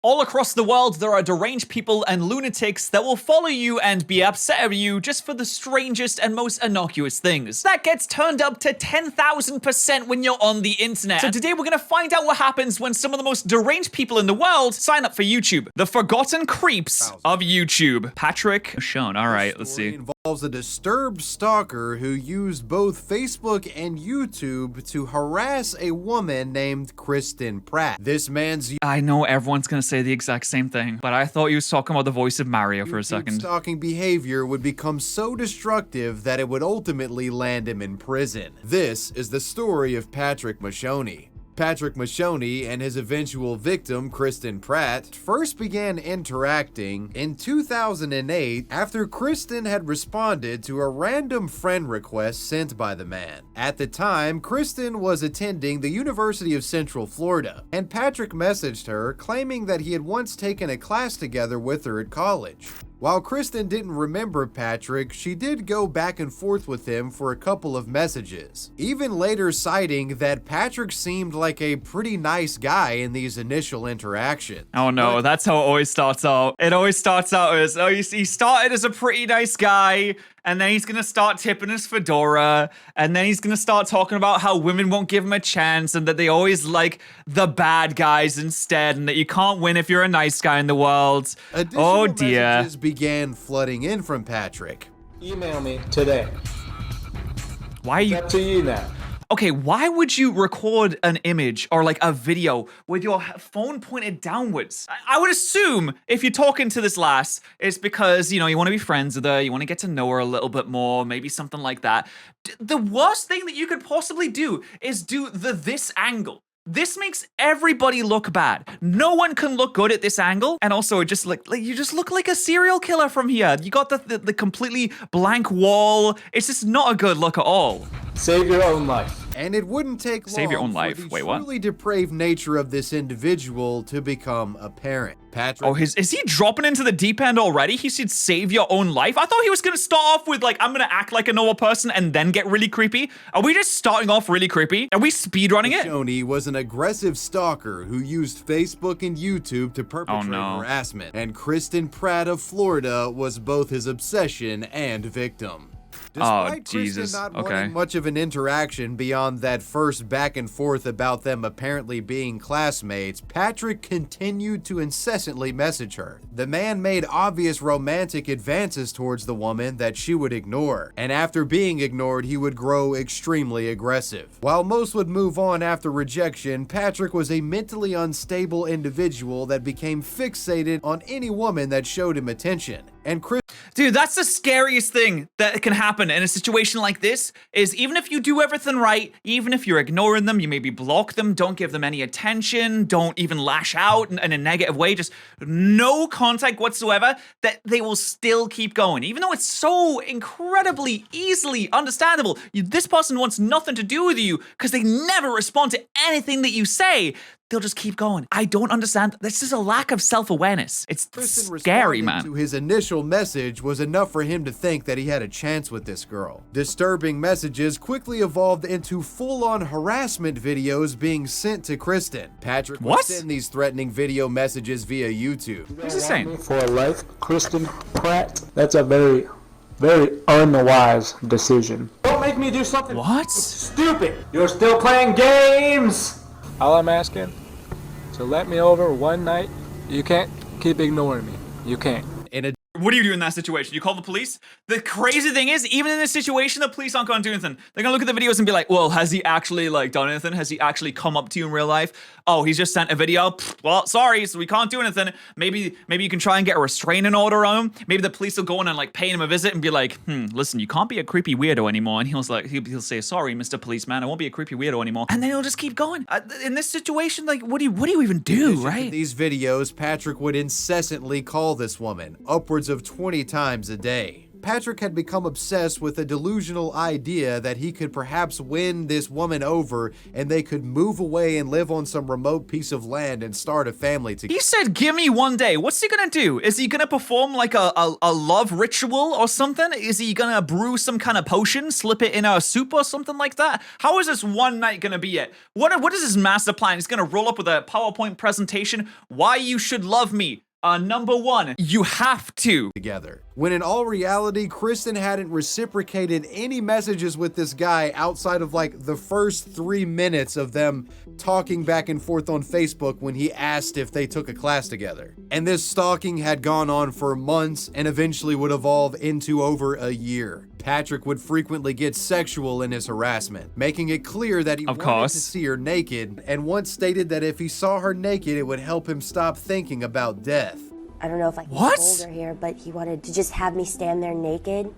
All across the world, there are deranged people and lunatics that will follow you and be upset at you just for the strangest and most innocuous things. That gets turned up to 10,000% when you're on the internet. So today we're gonna find out what happens when some of the most deranged people in the world sign up for YouTube. The forgotten creeps of YouTube. Patrick Michonne. All right, let's see. Involves a disturbed stalker who used both Facebook and YouTube to harass a woman named Kristen Pratt. This man's I know everyone's gonna say the exact same thing, but I thought he was talking about the voice of Mario for a second. Stalking behavior would become so destructive that it would ultimately land him in prison. This is the story of Patrick Michonne. Patrick Michonne and his eventual victim, Kristen Pratt, first began interacting in 2008 after Kristen had responded to a random friend request sent by the man. At the time, Kristen was attending the University of Central Florida, and Patrick messaged her claiming that he had once taken a class together with her at college. While Kristen didn't remember Patrick, she did go back and forth with him for a couple of messages, even later citing that Patrick seemed like a pretty nice guy in these initial interactions. Oh no, that's how it always starts out. It always starts out as, oh, he started as a pretty nice guy, and then he's gonna start tipping his fedora, and then he's gonna start talking about how women won't give him a chance and that they always like the bad guys instead, and that you can't win if you're a nice guy in the world. Oh dear. Messages began flooding in from Patrick. Email me today. Why are you? It's up to you now. Okay, why would you record an image or like a video with your phone pointed downwards? I would assume if you're talking to this lass, it's because, you know, you want to be friends with her, you want to get to know her a little bit more, maybe something like that. The worst thing that you could possibly do is do this angle. This makes everybody look bad. No one can look good at this angle. And also it just like you just look like a serial killer from here. You got the completely blank wall. It's just not a good look at all. Save your own life. And it wouldn't take long Save your own life. for the Wait, what? truly depraved nature of this individual to become apparent. Patrick. Oh, is he dropping into the deep end already? He said save your own life? I thought he was gonna start off with like, I'm gonna act like a normal person and then get really creepy. Are we just starting off really creepy? Are we speedrunning it? Michonne was an aggressive stalker who used Facebook and YouTube to perpetrate harassment. And Kristen Pratt of Florida was both his obsession and victim. Despite Jesus. Kristen not wanting much of an interaction beyond that first back and forth about them apparently being classmates, Patrick continued to incessantly message her. The man made obvious romantic advances towards the woman that she would ignore, and after being ignored, he would grow extremely aggressive. While most would move on after rejection, Patrick was a mentally unstable individual that became fixated on any woman that showed him attention. And Dude, that's the scariest thing that can happen in a situation like this, is even if you do everything right, even if you're ignoring them, you maybe block them, don't give them any attention, don't even lash out in a negative way, just no contact whatsoever, that they will still keep going. Even though it's so incredibly easily understandable, this person wants nothing to do with you because they never respond to anything that you say. They'll just keep going. I don't understand. This is a lack of self-awareness. It's scary, man. To his initial message was enough for him to think that he had a chance with this girl. Disturbing messages quickly evolved into full-on harassment videos being sent to Kristen. Patrick would send these threatening video messages via YouTube. What's he saying? For a life, Kristen Pratt. That's a very, very unwise decision. Don't make me do something stupid. You're still playing games. All I'm asking, so let me over one night. You can't keep ignoring me. You can't. What do you do in that situation? You call the police? The crazy thing is, even in this situation, the police aren't gonna do anything. They're gonna look at the videos and be like, well, has he actually like done anything? Has he actually come up to you in real life? Oh, he's just sent a video? Pfft, well, sorry, so we can't do anything. Maybe you can try and get a restraining order on him. Maybe the police will go in and like pay him a visit and be like, listen, you can't be a creepy weirdo anymore. And he'll say, sorry, Mr. Policeman, I won't be a creepy weirdo anymore. And then he'll just keep going. In this situation, like, what do you even do, right? In these videos, Patrick would incessantly call this woman, upwards of 20 times a day. Patrick had become obsessed with a delusional idea that he could perhaps win this woman over and they could move away and live on some remote piece of land and start a family together. He said, give me one day. What's he gonna do? Is he gonna perform like a love ritual or something? Is he gonna brew some kind of potion, slip it in a soup or something like that? How is this one night gonna be it? What is his master plan? He's gonna roll up with a PowerPoint presentation. Why you should love me. Number one, you have to. Together. When in all reality, Kristen hadn't reciprocated any messages with this guy outside of like the first 3 minutes of them talking back and forth on Facebook when he asked if they took a class together. And this stalking had gone on for months and eventually would evolve into over a year. Patrick would frequently get sexual in his harassment, making it clear that he wanted to see her naked, and once stated that if he saw her naked, it would help him stop thinking about death. I don't know if I can hold her here, but he wanted to just have me stand there naked,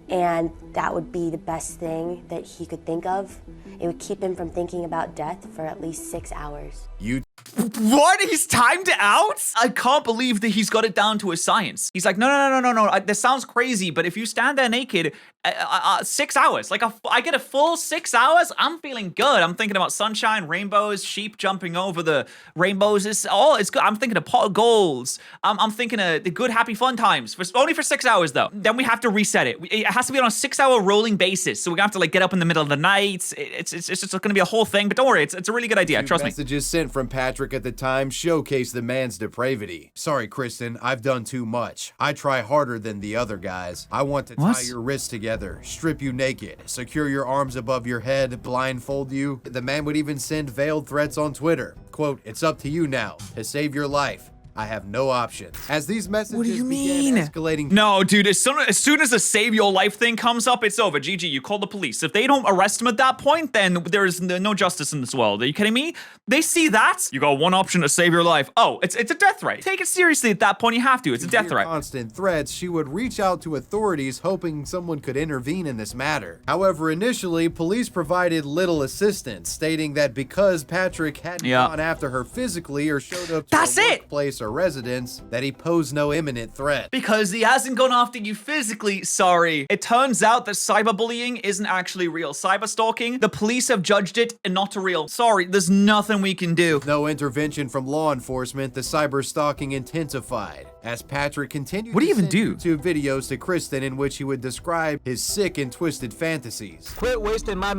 and that would be the best thing that he could think of. It would keep him from thinking about death for at least 6 hours. What? He's timed out? I can't believe that he's got it down to a science. He's like, no. This sounds crazy, but if you stand there naked, 6 hours, like I get a full 6 hours, I'm feeling good. I'm thinking about sunshine, rainbows, sheep jumping over the rainbows. It's good. I'm thinking of pot of golds. I'm thinking of the good, happy, fun times. Only for 6 hours though. Then we have to reset it. It has to be on a 6 hour rolling basis. So we're gonna have to like get up in the middle of the night. It's just gonna be a whole thing, but don't worry, it's a really good idea. Trust me. Messages sent from Patrick at the time showcased the man's depravity. Sorry, Kristen, I've done too much. I try harder than the other guys. I want to tie your wrists together, strip you naked, secure your arms above your head, blindfold you. The man would even send veiled threats on Twitter. Quote, it's up to you now to save your life. I have no option. As these messages began escalating. No, dude, as soon as the save your life thing comes up, it's over. GG, you call the police. If they don't arrest him at that point, then there's no justice in this world. Are you kidding me? They see that. You got one option to save your life. Oh, it's a death threat. Take it seriously at that point. You have to. It's a death threat. Constant threats, she would reach out to authorities hoping someone could intervene in this matter. However, initially, police provided little assistance, stating that because Patrick hadn't gone after her physically or showed up to a workplace or residence, that he posed no imminent threat. Because he hasn't gone after you physically, sorry. It turns out that cyberbullying isn't actually real. Cyberstalking, the police have judged it and not real. Sorry, there's nothing we can do. No intervention from law enforcement, the cyber stalking intensified. As Patrick continued to send YouTube videos to Kristen in which he would describe his sick and twisted fantasies. Quit wasting my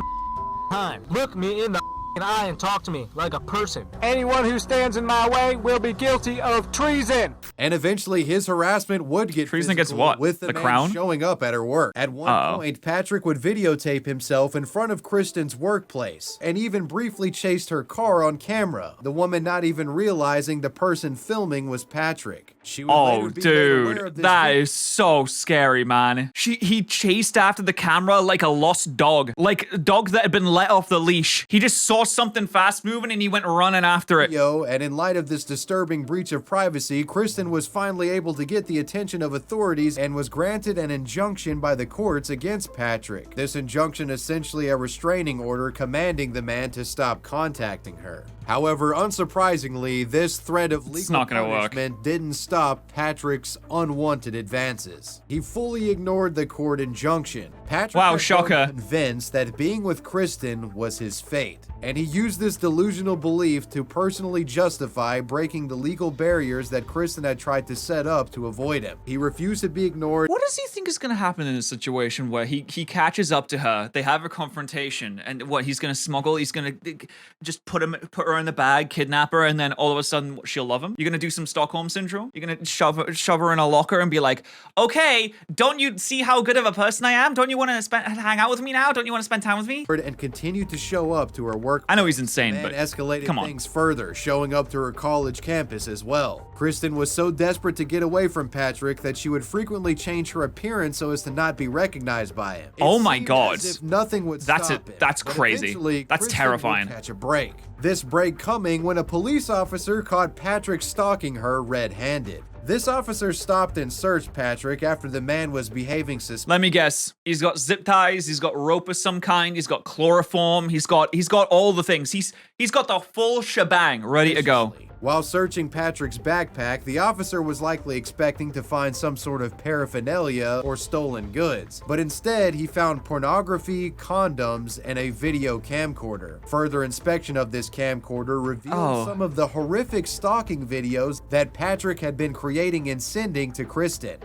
time. Look me in the eye and talk to me like a person. Anyone who stands in my way will be guilty of treason. And eventually his harassment would get treason against what? With the man crown showing up at her work. At one point, Patrick would videotape himself in front of Kristen's workplace and even briefly chased her car on camera, the woman not even realizing the person filming was Patrick. She would later be made aware of this that is so scary, man. He chased after the camera like a lost dog, like a dog that had been let off the leash. He just saw something fast moving and he went running after it. And in light of this disturbing breach of privacy, Kristen was finally able to get the attention of authorities and was granted an injunction by the courts against Patrick. This injunction essentially a restraining order commanding the man to stop contacting her. However, unsurprisingly, this threat of legal punishment didn't stop Patrick's unwanted advances. He fully ignored the court injunction. Patrick was convinced that being with Kristen was his fate, and he used this delusional belief to personally justify breaking the legal barriers that Kristen had tried to set up to avoid him. He refused to be ignored. What does he think is going to happen in a situation where he catches up to her, they have a confrontation, and what, he's going to smuggle, he's going to just put her in the bag, kidnap her, and then all of a sudden she'll love him? You're going to do some Stockholm syndrome? You're going to shove her in a locker and be like, okay, don't you see how good of a person I am? Don't you want to hang out with me now? Don't you want to spend time with me? And continued to show up to her work. I know he's insane, but escalated come on. Things further, showing up to her college campus as well. Kristen was so desperate to get away from Patrick that she would frequently change her appearance so as to not be recognized by him. Oh my God. As if nothing would stop it. That's crazy. That's terrifying. Catch a break. This break coming when a police officer caught Patrick stalking her red-handed. This officer stopped and searched Patrick after the man was behaving suspiciously. Let me guess. He's got zip ties, he's got rope of some kind, he's got chloroform, he's got all the things. He's got the full shebang ready to go. While searching Patrick's backpack, the officer was likely expecting to find some sort of paraphernalia or stolen goods, but instead he found pornography, condoms, and a video camcorder. Further inspection of this camcorder revealed some of the horrific stalking videos that Patrick had been creating and sending to Kristen.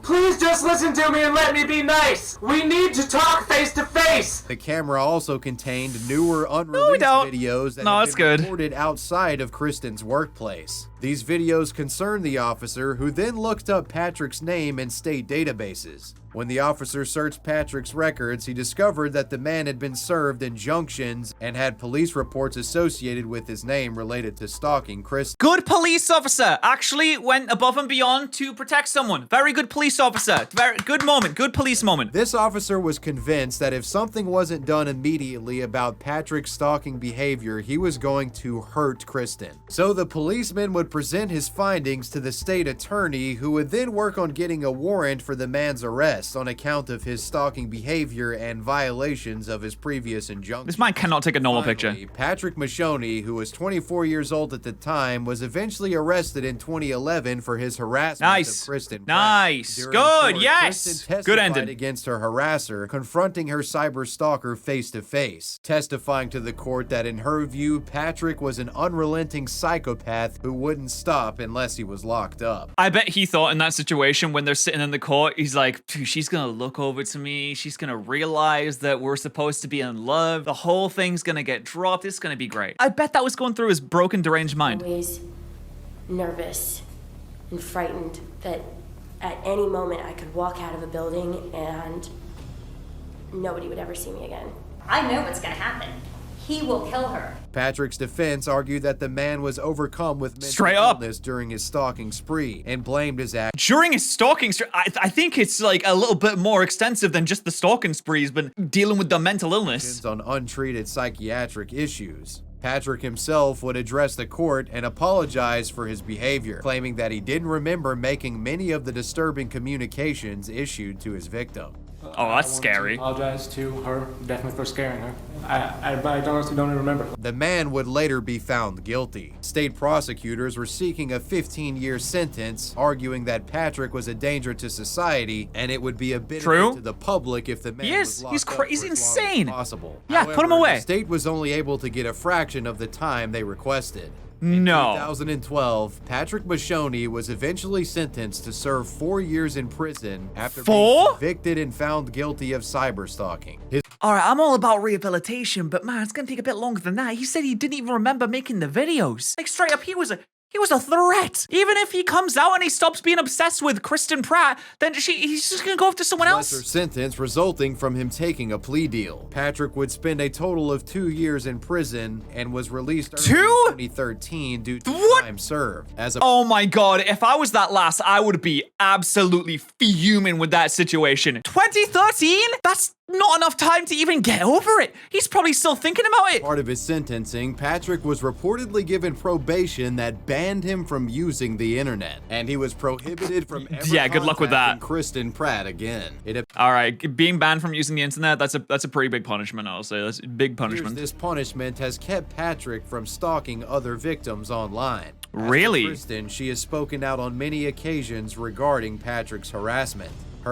Please just listen to me and let me be nice. We need to talk face to face. The camera also contained newer unreleased videos that had been recorded outside of Kristen's workplace. These videos concerned the officer, who then looked up Patrick's name in state databases. When the officer searched Patrick's records, he discovered that the man had been served injunctions and had police reports associated with his name related to stalking Kristen. Good police officer. Actually went above and beyond to protect someone. Very good police officer. Very good moment. Good police moment. This officer was convinced that if something wasn't done immediately about Patrick's stalking behavior, he was going to hurt Kristen. So the policeman would present his findings to the state attorney, who would then work on getting a warrant for the man's arrest on account of his stalking behavior and violations of his previous injunctions. This man cannot take a normal picture. Patrick Mashoni, who was 24 years old at the time, was eventually arrested in 2011 for his harassment of Kristen Pratt. Nice. During Good. court, Yes. Kristen testified Good ending. against her harasser, confronting her cyber stalker face to face, testifying to the court that in her view, Patrick was an unrelenting psychopath who wouldn't stop unless he was locked up. I bet he thought in that situation when they're sitting in the court, he's like, she's gonna look over to me. She's gonna realize that we're supposed to be in love. The whole thing's gonna get dropped. It's gonna be great. I bet that was going through his broken, deranged mind. Always nervous and frightened that at any moment I could walk out of a building and nobody would ever see me again. I know what's gonna happen. He will kill her. Patrick's defense argued that the man was overcome with mental illness during his stalking spree and blamed his act. During his stalking spree, I think it's like a little bit more extensive than just the stalking sprees, but dealing with the mental illness. On untreated psychiatric issues. Patrick himself would address the court and apologize for his behavior, claiming that he didn't remember making many of the disturbing communications issued to his victim. Oh, that's scary. I apologize to her, definitely for scaring her. I honestly don't even remember. The man would later be found guilty. State prosecutors were seeking a 15-year sentence, arguing that Patrick was a danger to society and it would be a benefit to the public if the man was locked up for as long as possible. Yeah, However, put him away. The state was only able to get a fraction of the time they requested. No. In 2012, Patrick Mashoni was eventually sentenced to serve 4 years in prison after being convicted and found guilty of cyber stalking. All right, I'm all about rehabilitation, but man, it's gonna take a bit longer than that. He said he didn't even remember making the videos. Like straight up, he was a threat. Even if he comes out and he stops being obsessed with Kristen Pratt, then he's just gonna go after someone else. Lesser sentence resulting from him taking a plea deal. Patrick would spend a total of 2 years in prison and was released in 2013 due to time served. Oh my god, if I was that last, I would be absolutely fuming with that situation. 2013? That's not enough time to even get over it. He's probably still thinking about it. Part of his sentencing, Patrick was reportedly given probation that banned him from using the internet, and he was prohibited from ever good luck with that. Kristen Pratt again. All right, being banned from using the internet, that's a pretty big punishment, I'll say. That's a big punishment. This punishment has kept Patrick from stalking other victims online. Really? As for Kristen, she has spoken out on many occasions regarding Patrick's harassment.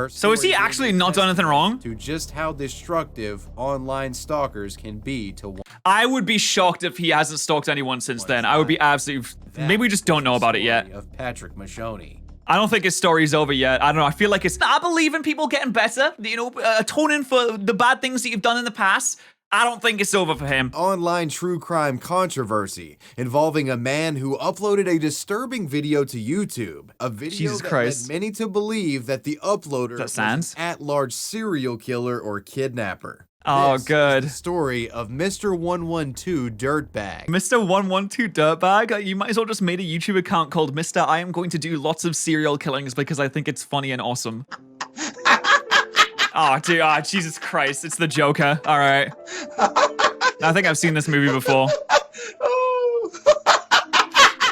So is he actually not done anything wrong? To just how destructive online stalkers can be to one. I would be shocked if he hasn't stalked anyone since then. I would be absolutely... Maybe we just don't know about it yet. Of Patrick Mashoni. I don't think his story's over yet. I don't know. I feel like it's... I believe in people getting better, you know, atoning for the bad things that you've done in the past. I don't think it's over for him. Online true crime controversy involving a man who uploaded a disturbing video to YouTube. A video that led many to believe that the uploader was an at-large serial killer or kidnapper. Oh, good. Is the story of Mr. 112 Dirtbag. Mr. 112 Dirtbag? You might as well just made a YouTube account called Mr. I am going to do lots of serial killings because I think it's funny and awesome. Oh, dude, Jesus Christ, it's the Joker. All right. I think I've seen this movie before.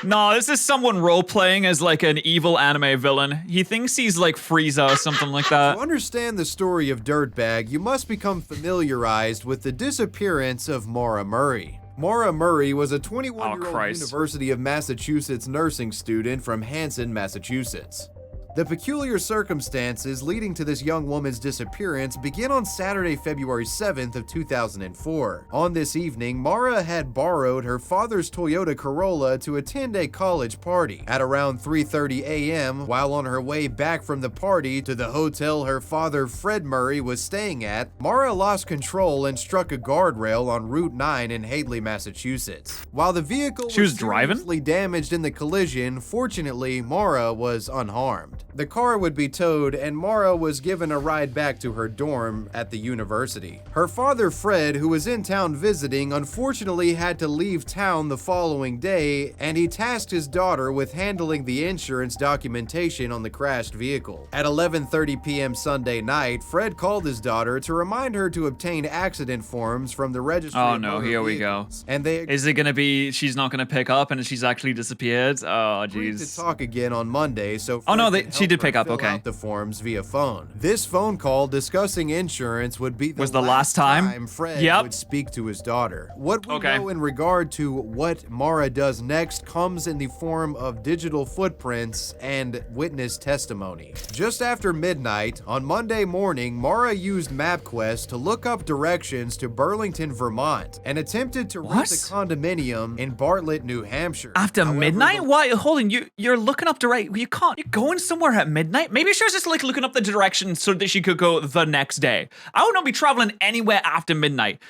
No, this is someone role-playing as like an evil anime villain. He thinks he's like Frieza or something like that. To understand the story of Dirtbag, you must become familiarized with the disappearance of Maura Murray. Maura Murray was a 21-year-old University of Massachusetts nursing student from Hanson, Massachusetts. The peculiar circumstances leading to this young woman's disappearance begin on Saturday, February 7th of 2004. On this evening, Maura had borrowed her father's Toyota Corolla to attend a college party. At around 3:30 a.m., while on her way back from the party to the hotel her father, Fred Murray, was staying at, Maura lost control and struck a guardrail on Route 9 in Hadley, Massachusetts. While the vehicle was seriously damaged in the collision, fortunately, Maura was unharmed. The car would be towed, and Maura was given a ride back to her dorm at the university. Her father, Fred, who was in town visiting, unfortunately had to leave town the following day, and he tasked his daughter with handling the insurance documentation on the crashed vehicle. At 11:30 p.m. Sunday night, Fred called his daughter to remind her to obtain accident forms from the registry. Oh no, here we go. And they is it gonna be she's not gonna pick up and she's actually disappeared? Oh jeez. To talk again on Monday, so Fred she did pick up. Okay. Out the forms via phone. This phone call discussing insurance would be the last time Fred would speak to his daughter. What we know in regard to what Maura does next comes in the form of digital footprints and witness testimony. Just after midnight on Monday morning, Maura used MapQuest to look up directions to Burlington, Vermont, and attempted to rent a condominium in Bartlett, New Hampshire. After midnight? Why? Hold on, you're looking up you can't. You're going somewhere at midnight? Maybe she was just like looking up the directions so that she could go the next day. I would not be traveling anywhere after midnight.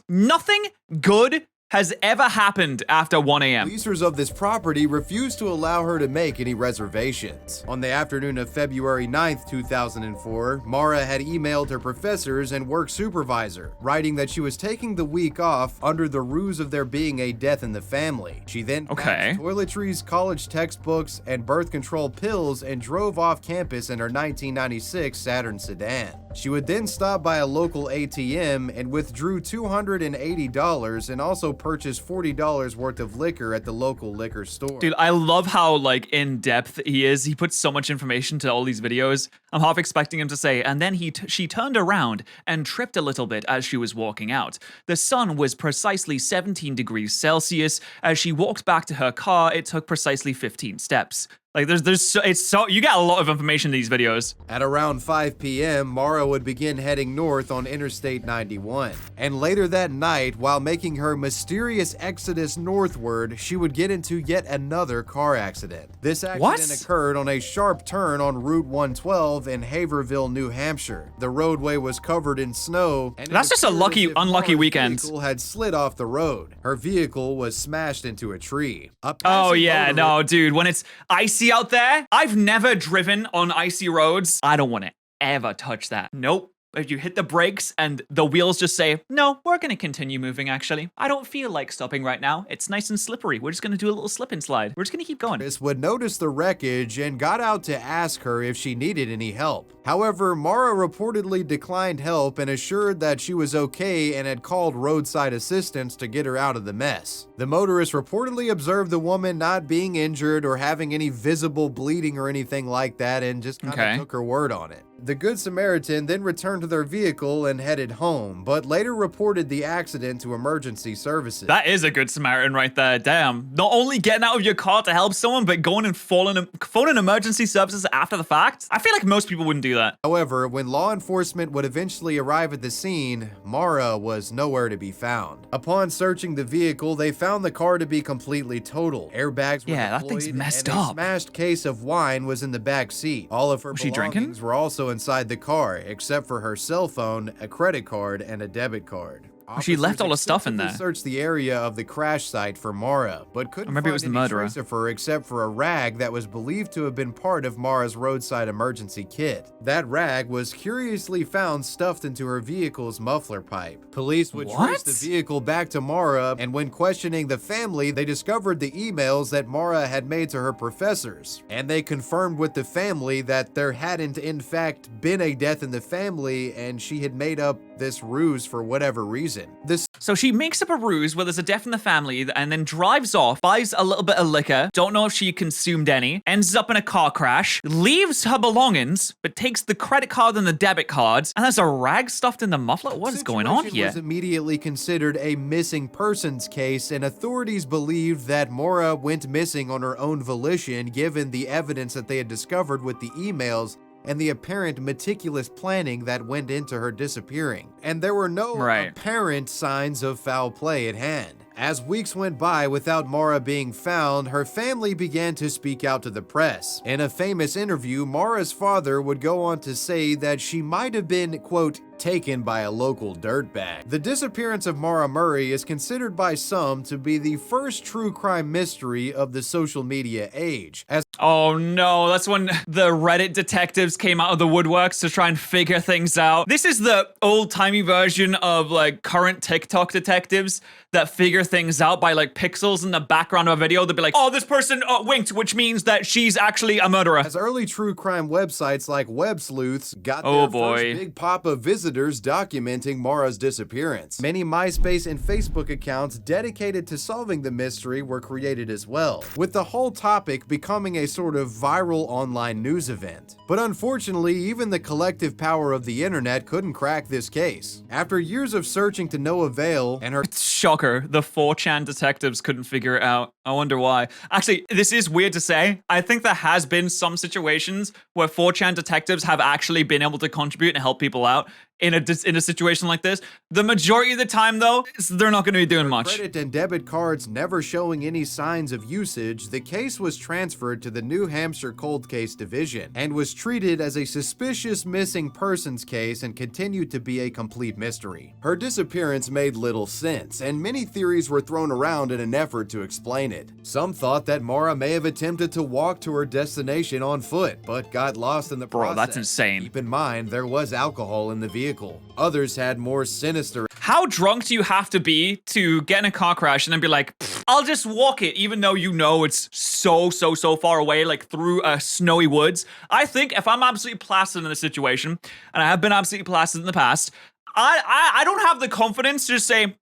Nothing good has ever happened after 1 a.m. Leasers of this property refused to allow her to make any reservations. On the afternoon of February 9th, 2004, Maura had emailed her professors and work supervisor, writing that she was taking the week off under the ruse of there being a death in the family. She then packed toiletries, college textbooks, and birth control pills and drove off campus in her 1996 Saturn sedan. She would then stop by a local ATM and withdrew $280 and also purchased $40 worth of liquor at the local liquor store. Dude, I love how like in depth he is. He puts so much information to all these videos. I'm half expecting him to say, and then she turned around and tripped a little bit as she was walking out. The sun was precisely 17 degrees Celsius. As she walked back to her car, it took precisely 15 steps. Like you get a lot of information in these videos. At around 5 p.m., Maura would begin heading north on Interstate 91. And later that night, while making her mysterious exodus northward, she would get into yet another car accident. This accident occurred on a sharp turn on Route 112 in Haverhill, New Hampshire. The roadway was covered in snow. And that's just a unlucky weekend. Her vehicle had slid off the road. Her vehicle was smashed into a tree. Oh yeah, no, dude, when it's icy out there, I've never driven on icy roads. I don't want to ever touch that. Nope. If you hit the brakes and the wheels just say, no, we're going to continue moving, actually. I don't feel like stopping right now. It's nice and slippery. We're just going to do a little slip and slide. We're just going to keep going. Chris would notice the wreckage and got out to ask her if she needed any help. However, Maura reportedly declined help and assured that she was okay and had called roadside assistance to get her out of the mess. The motorist reportedly observed the woman not being injured or having any visible bleeding or anything like that and just kind of took her word on it. The Good Samaritan then returned to their vehicle and headed home, but later reported the accident to emergency services. That is a Good Samaritan right there, damn. Not only getting out of your car to help someone, but going and phoning emergency services after the fact. I feel like most people wouldn't do that. However, when law enforcement would eventually arrive at the scene, Maura was nowhere to be found. Upon searching the vehicle, they found the car to be completely totaled. Airbags were deployed, that thing's messed and up. A smashed case of wine was in the back seat. All of her belongings were also inside the car, except for her cell phone, a credit card, and a debit card. She left all the stuff in there. Searched the area of the crash site for Maura, but couldn't find any trace of her except for a rag that was believed to have been part of Maura's roadside emergency kit. That rag was curiously found stuffed into her vehicle's muffler pipe. Police would trace the vehicle back to Maura, and when questioning the family, they discovered the emails that Maura had made to her professors. And they confirmed with the family that there hadn't in fact been a death in the family, and she had made up this ruse for whatever reason. prison. So she makes up a ruse where there's a death in the family and then drives off, buys a little bit of liquor, don't know if she consumed any, ends up in a car crash, leaves her belongings, but takes the credit card and the debit cards, and there's a rag stuffed in the muffler. What is going on here? Was immediately considered a missing persons case, and authorities believed that Maura went missing on her own volition given the evidence that they had discovered with the emails and the apparent meticulous planning that went into her disappearing. And there were no apparent signs of foul play at hand. As weeks went by without Maura being found, her family began to speak out to the press. In a famous interview, Maura's father would go on to say that she might have been, quote, taken by a local dirtbag. The disappearance of Maura Murray is considered by some to be the first true crime mystery of the social media age. Oh no, that's when the Reddit detectives came out of the woodworks to try and figure things out. This is the old-timey version of like current TikTok detectives that figure things out by like pixels in the background of a video. They'll be like, oh, this person winked, which means that she's actually a murderer. As early true crime websites like Web Sleuths got their first big pop of visitors documenting Maura's disappearance. Many MySpace and Facebook accounts dedicated to solving the mystery were created as well, with the whole topic becoming a sort of viral online news event. But unfortunately, even the collective power of the internet couldn't crack this case. After years of searching to no avail, and her— Shocker, the 4chan detectives couldn't figure it out. I wonder why. Actually, this is weird to say. I think there has been some situations where 4chan detectives have actually been able to contribute and help people out in a situation like this. The majority of the time, though, they're not going to be doing much. Credit and debit cards never showing any signs of usage, the case was transferred to the New Hampshire Cold Case Division and was treated as a suspicious missing persons case and continued to be a complete mystery. Her disappearance made little sense, and many theories were thrown around in an effort to explain it. Some thought that Maura may have attempted to walk to her destination on foot, but got lost in the process. Bro, that's insane. Keep in mind, there was alcohol in the vehicle. Others had more sinister— How drunk do you have to be to get in a car crash and then be like, I'll just walk it, even though you know it's so far away, like through a snowy woods? I think if I'm absolutely placid in this situation, and I have been absolutely placid in the past, I don't have the confidence to just say,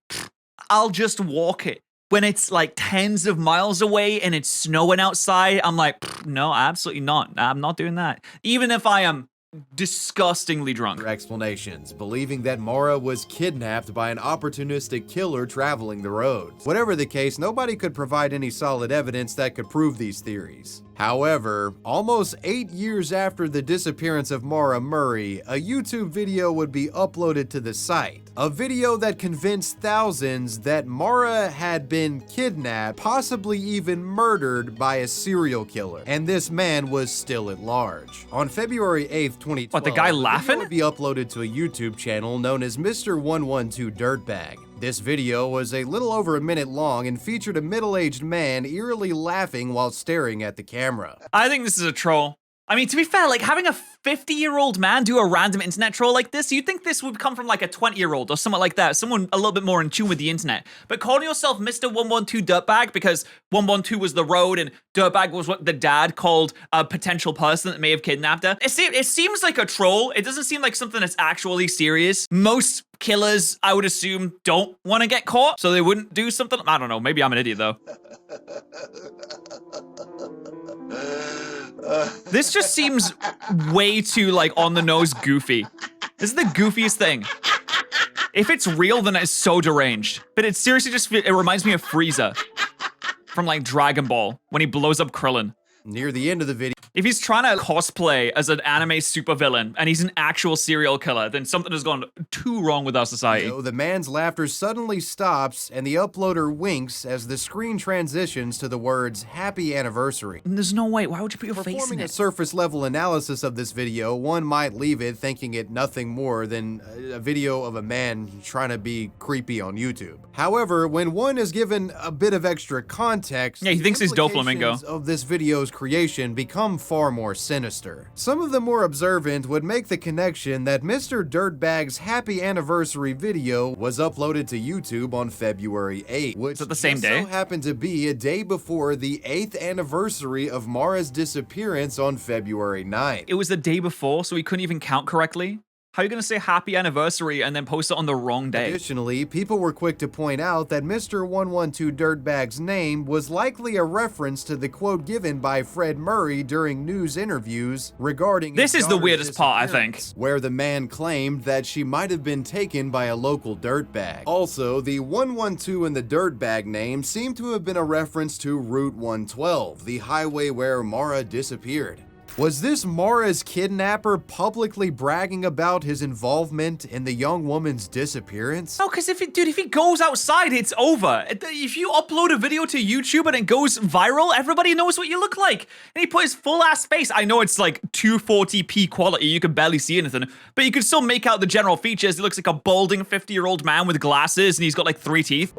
I'll just walk it. When it's like tens of miles away and it's snowing outside, I'm like, no, absolutely not. I'm not doing that. Even if I am disgustingly drunk. Explanations, believing that Maura was kidnapped by an opportunistic killer traveling the roads. Whatever the case, nobody could provide any solid evidence that could prove these theories. However, almost 8 years after the disappearance of Maura Murray, a YouTube video would be uploaded to the site. A video that convinced thousands that Maura had been kidnapped, possibly even murdered by a serial killer, and this man was still at large. On February 8th, 2012, what, the guy laughing? It would be uploaded to a YouTube channel known as Mr. 112 Dirtbag. This video was a little over a minute long and featured a middle-aged man eerily laughing while staring at the camera. I think this is a troll. I mean, to be fair, like having a 50-year-old man do a random internet troll like this, you'd think this would come from like a 20-year-old or something like that, someone a little bit more in tune with the internet. But calling yourself Mr. 112 Dirtbag because 112 was the road and Dirtbag was what the dad called a potential person that may have kidnapped her. It seems like a troll. It doesn't seem like something that's actually serious. Most killers, I would assume, don't want to get caught, so they wouldn't do something. I don't know. Maybe I'm an idiot, though. This just seems way too, like, on-the-nose goofy. This is the goofiest thing. If it's real, then it's so deranged. But it seriously just, it reminds me of Frieza from, like, Dragon Ball, when he blows up Krillin. Near the end of the video, if he's trying to cosplay as an anime supervillain and he's an actual serial killer, then something has gone too wrong with our society. The man's laughter suddenly stops and the uploader winks as the screen transitions to the words "Happy Anniversary." There's no way. Why would you put your face in Performing it? a surface level analysis of this video, one might leave it thinking it nothing more than a video of a man trying to be creepy on YouTube. However, when one is given a bit of extra context, yeah, he thinks he's Doflamingo. implications of this video's creation become far more sinister. Some of the more observant would make the connection that Mr. Dirtbag's Happy Anniversary video was uploaded to YouTube on February 8th, which the same day? so happened to be a day before the 8th anniversary of Maura's disappearance on February 9th. It was the day before, so he couldn't even count correctly. How are you gonna say happy anniversary and then post it on the wrong day? Additionally, people were quick to point out that Mr. 112 Dirtbag's name was likely a reference to the quote given by Fred Murray during news interviews regarding This his is the daughter's weirdest part, I think. disappearance, where the man claimed that she might have been taken by a local dirtbag. Also, the 112 in the dirtbag name seemed to have been a reference to Route 112, the highway where Mara disappeared. Was this Mara's kidnapper publicly bragging about his involvement in the young woman's disappearance? No, because if he goes outside, it's over. If you upload a video to YouTube and it goes viral, everybody knows what you look like. And he put his full ass face. I know it's like 240p quality, you can barely see anything, but you can still make out the general features. He looks like a balding 50-year-old man with glasses, and he's got like 3 teeth.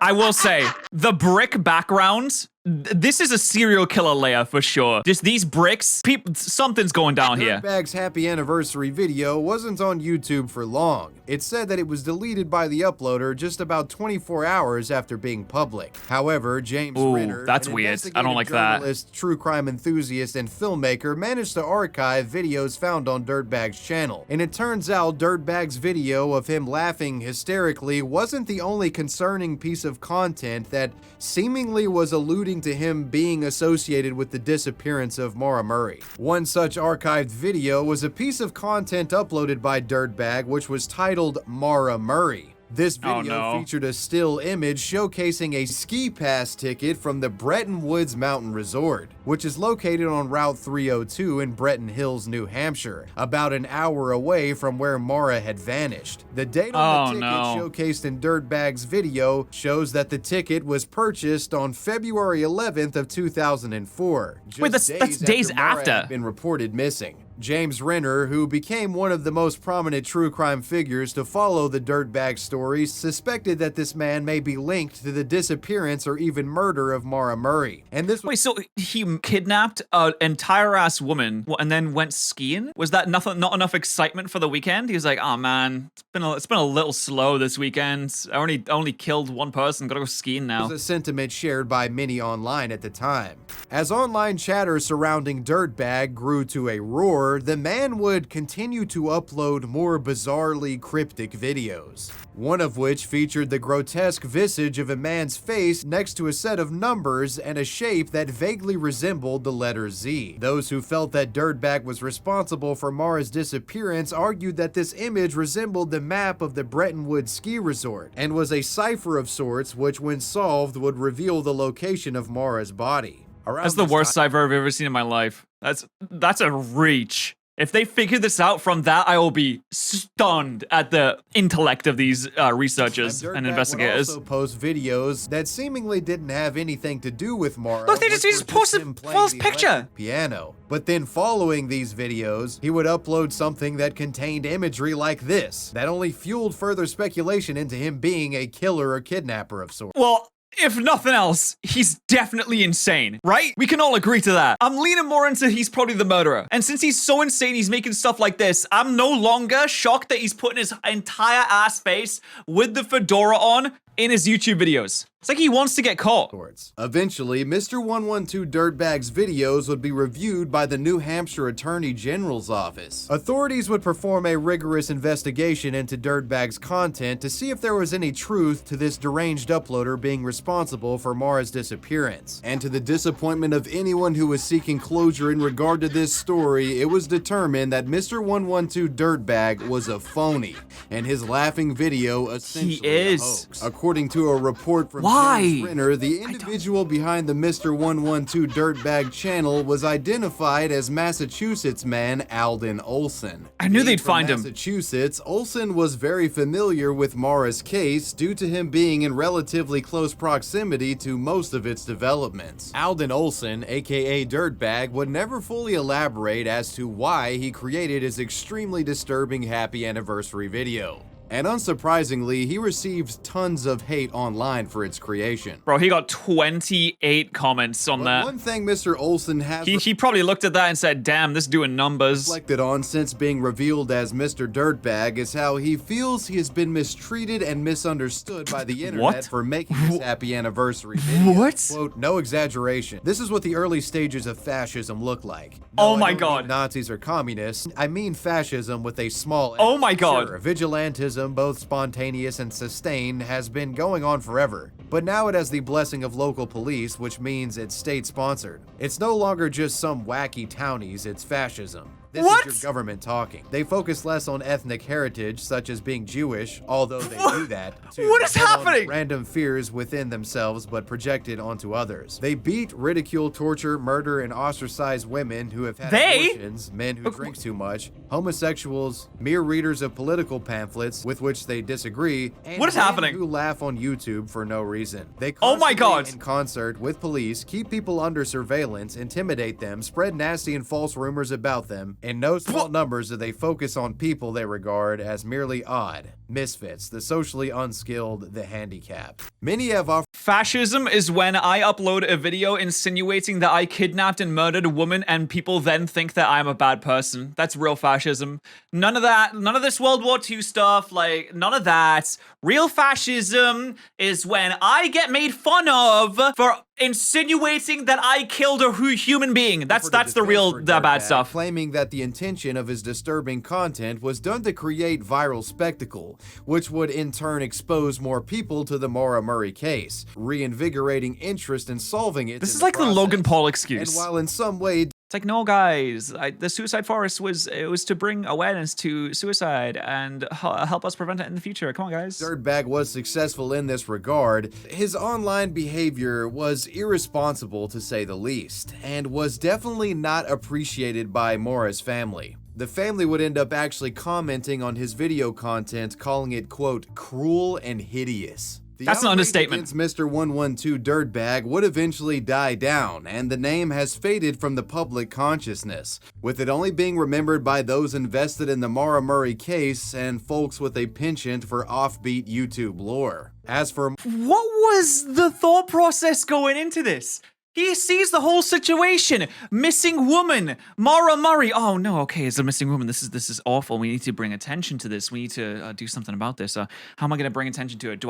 I will say, the brick backgrounds, this is a serial killer layer for sure. Just these bricks, something's going down here. Dirtbag's happy anniversary video wasn't on YouTube for long. It said that it was deleted by the uploader just about 24 hours after being public. However, James Renner, that's an weird. I don't like that. journalist, true crime enthusiast, and filmmaker, managed to archive videos found on Dirtbag's channel. And it turns out Dirtbag's video of him laughing hysterically wasn't the only concerning piece of content that seemingly was alluding to him being associated with the disappearance of Mara Murray. One such archived video was a piece of content uploaded by Dirtbag which was titled Mara Murray. This video featured a still image showcasing a ski pass ticket from the Bretton Woods Mountain Resort, which is located on Route 302 in Bretton Hills, New Hampshire, about an hour away from where Mara had vanished. The date on the ticket showcased in Dirtbag's video shows that the ticket was purchased on February 11th of 2004. Wait, that's days after. Mara had been reported missing. James Renner, who became one of the most prominent true crime figures to follow the Dirtbag stories, suspected that this man may be linked to the disappearance or even murder of Mara Murray. And this Wait, so he kidnapped an entire ass woman and then went skiing? Was that not enough excitement for the weekend? He was like, oh man, it's been a little slow this weekend. I only killed one person, gotta go skiing now. Was a sentiment shared by many online at the time. As online chatter surrounding Dirtbag grew to a roar, the man would continue to upload more bizarrely cryptic videos, one of which featured the grotesque visage of a man's face next to a set of numbers and a shape that vaguely resembled the letter Z. Those who felt that Dirtbag was responsible for Mara's disappearance argued that this image resembled the map of the Bretton Woods ski resort and was a cipher of sorts which, when solved, would reveal the location of Mara's body. That's the worst cipher I've ever seen in my life. That's a reach. If they figure this out from that, I will be stunned at the intellect of these researchers and investigators. Would also post videos that seemingly didn't have anything to do with Mara. Look, they just posted a false picture. Piano. But then following these videos, he would upload something that contained imagery like this, that only fueled further speculation into him being a killer or kidnapper of sorts. Well, if nothing else, he's definitely insane, right? We can all agree to that. I'm leaning more into he's probably the murderer. And since he's so insane, he's making stuff like this, I'm no longer shocked that he's putting his entire ass face with the fedora on in his YouTube videos. It's like he wants to get caught. Eventually, Mr. 112 Dirtbag's videos would be reviewed by the New Hampshire Attorney General's office. Authorities would perform a rigorous investigation into Dirtbag's content to see if there was any truth to this deranged uploader being responsible for Mara's disappearance. And to the disappointment of anyone who was seeking closure in regard to this story, it was determined that Mr. 112 Dirtbag was a phony, and his laughing video essentially a hoax. According to a report from James Renner, the individual behind the Mr. 112 Dirtbag channel was identified as Massachusetts man Alden Olson. I knew they'd find him. Massachusetts, Olson was very familiar with Mara's case due to him being in relatively close proximity to most of its developments. Alden Olson, aka Dirtbag, would never fully elaborate as to why he created his extremely disturbing happy anniversary video. And unsurprisingly, he received tons of hate online for its creation. Bro, he got 28 comments on that. One thing Mr. Olsen has he probably looked at that and said, damn, this doing numbers. reflected on since being revealed as Mr. Dirtbag is how he feels he has been mistreated and misunderstood by the internet for making this happy anniversary video. What? Quote, no exaggeration. This is what the early stages of fascism look like. Oh my I don't God. mean Nazis or communists. I mean fascism with a small Oh my God. Sure, vigilantism, both spontaneous and sustained, has been going on forever. But now it has the blessing of local police, which means it's state-sponsored. It's no longer just some wacky townies, it's fascism. This What? is your government talking. They focus less on ethnic heritage, such as being Jewish, although they do that, too. What is and on happening? Random fears within themselves, but projected onto others. They beat, ridicule, torture, murder, and ostracize women who have had abortions, men who drink too much, homosexuals, mere readers of political pamphlets with which they disagree, and What is men happening? who laugh on YouTube for no reason. They Oh my God. in concert with police, keep people under surveillance, intimidate them, spread nasty and false rumors about them. In no small numbers do they focus on people they regard as merely odd, misfits, the socially unskilled, the handicapped. Many have offered Fascism is when I upload a video insinuating that I kidnapped and murdered a woman and people then think that I'm a bad person. That's real fascism. None of that, none of this World War II stuff, like, none of that. Real fascism is when I get made fun of for insinuating that I killed a human being. That's the real bad stuff. Claiming that the intention of his disturbing content was done to create viral spectacle, which would in turn expose more people to the Maura Murray case, reinvigorating interest in solving it. This is like the Logan Paul excuse. And while in some way It's like, no, guys, the suicide forest was to bring awareness to suicide and help us prevent it in the future. Come on, guys. Dirtbag was successful in this regard, his online behavior was irresponsible to say the least, and was definitely not appreciated by Maura's family. The family would end up actually commenting on his video content, calling it, quote, cruel and hideous. The That's an outrage understatement. against Mr. 112 Dirtbag would eventually die down, and the name has faded from the public consciousness, with it only being remembered by those invested in the Maura Murray case and folks with a penchant for offbeat YouTube lore. As for What was the thought process going into this? He sees the whole situation. Missing woman, Maura Murray. Oh no, okay, it's a missing woman. This is awful. We need to bring attention to this. We need to do something about this. How am I going to bring attention to it? Do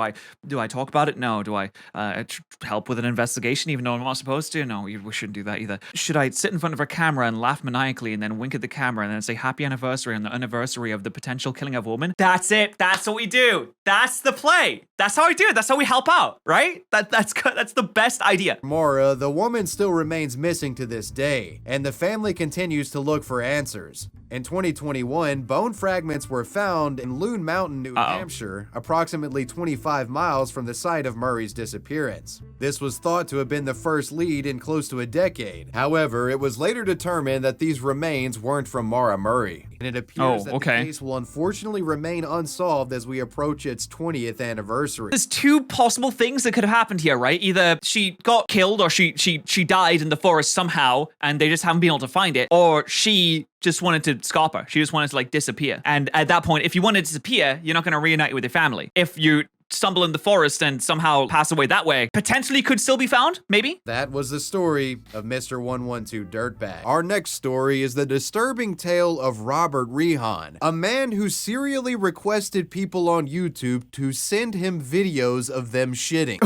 I talk about it? No. Do I help with an investigation even though I'm not supposed to? No, we shouldn't do that either. Should I sit in front of a camera and laugh maniacally and then wink at the camera and then say happy anniversary on the anniversary of the potential killing of a woman? That's it. That's what we do. That's the play. That's how we do it. That's how we help out, right? That's the best idea. Maura, the woman still remains missing to this day, and the family continues to look for answers. In 2021, bone fragments were found in Loon Mountain, New Hampshire, approximately 25 miles from the site of Murray's disappearance. This was thought to have been the first lead in close to a decade. However, it was later determined that these remains weren't from Maura Murray, and it appears that the case will unfortunately remain unsolved as we approach its 20th anniversary. There's two possible things that could have happened here, right? Either she got killed or she died in the forest somehow and they just haven't been able to find it, or she just wanted to scalp her. She just wanted to like disappear. And at that point, if you want to disappear, you're not going to reunite with your family. If you stumble in the forest and somehow pass away that way, potentially could still be found, maybe? That was the story of Mr. 112 Dirtbag. Our next story is the disturbing tale of Robert Rehan, a man who serially requested people on YouTube to send him videos of them shitting.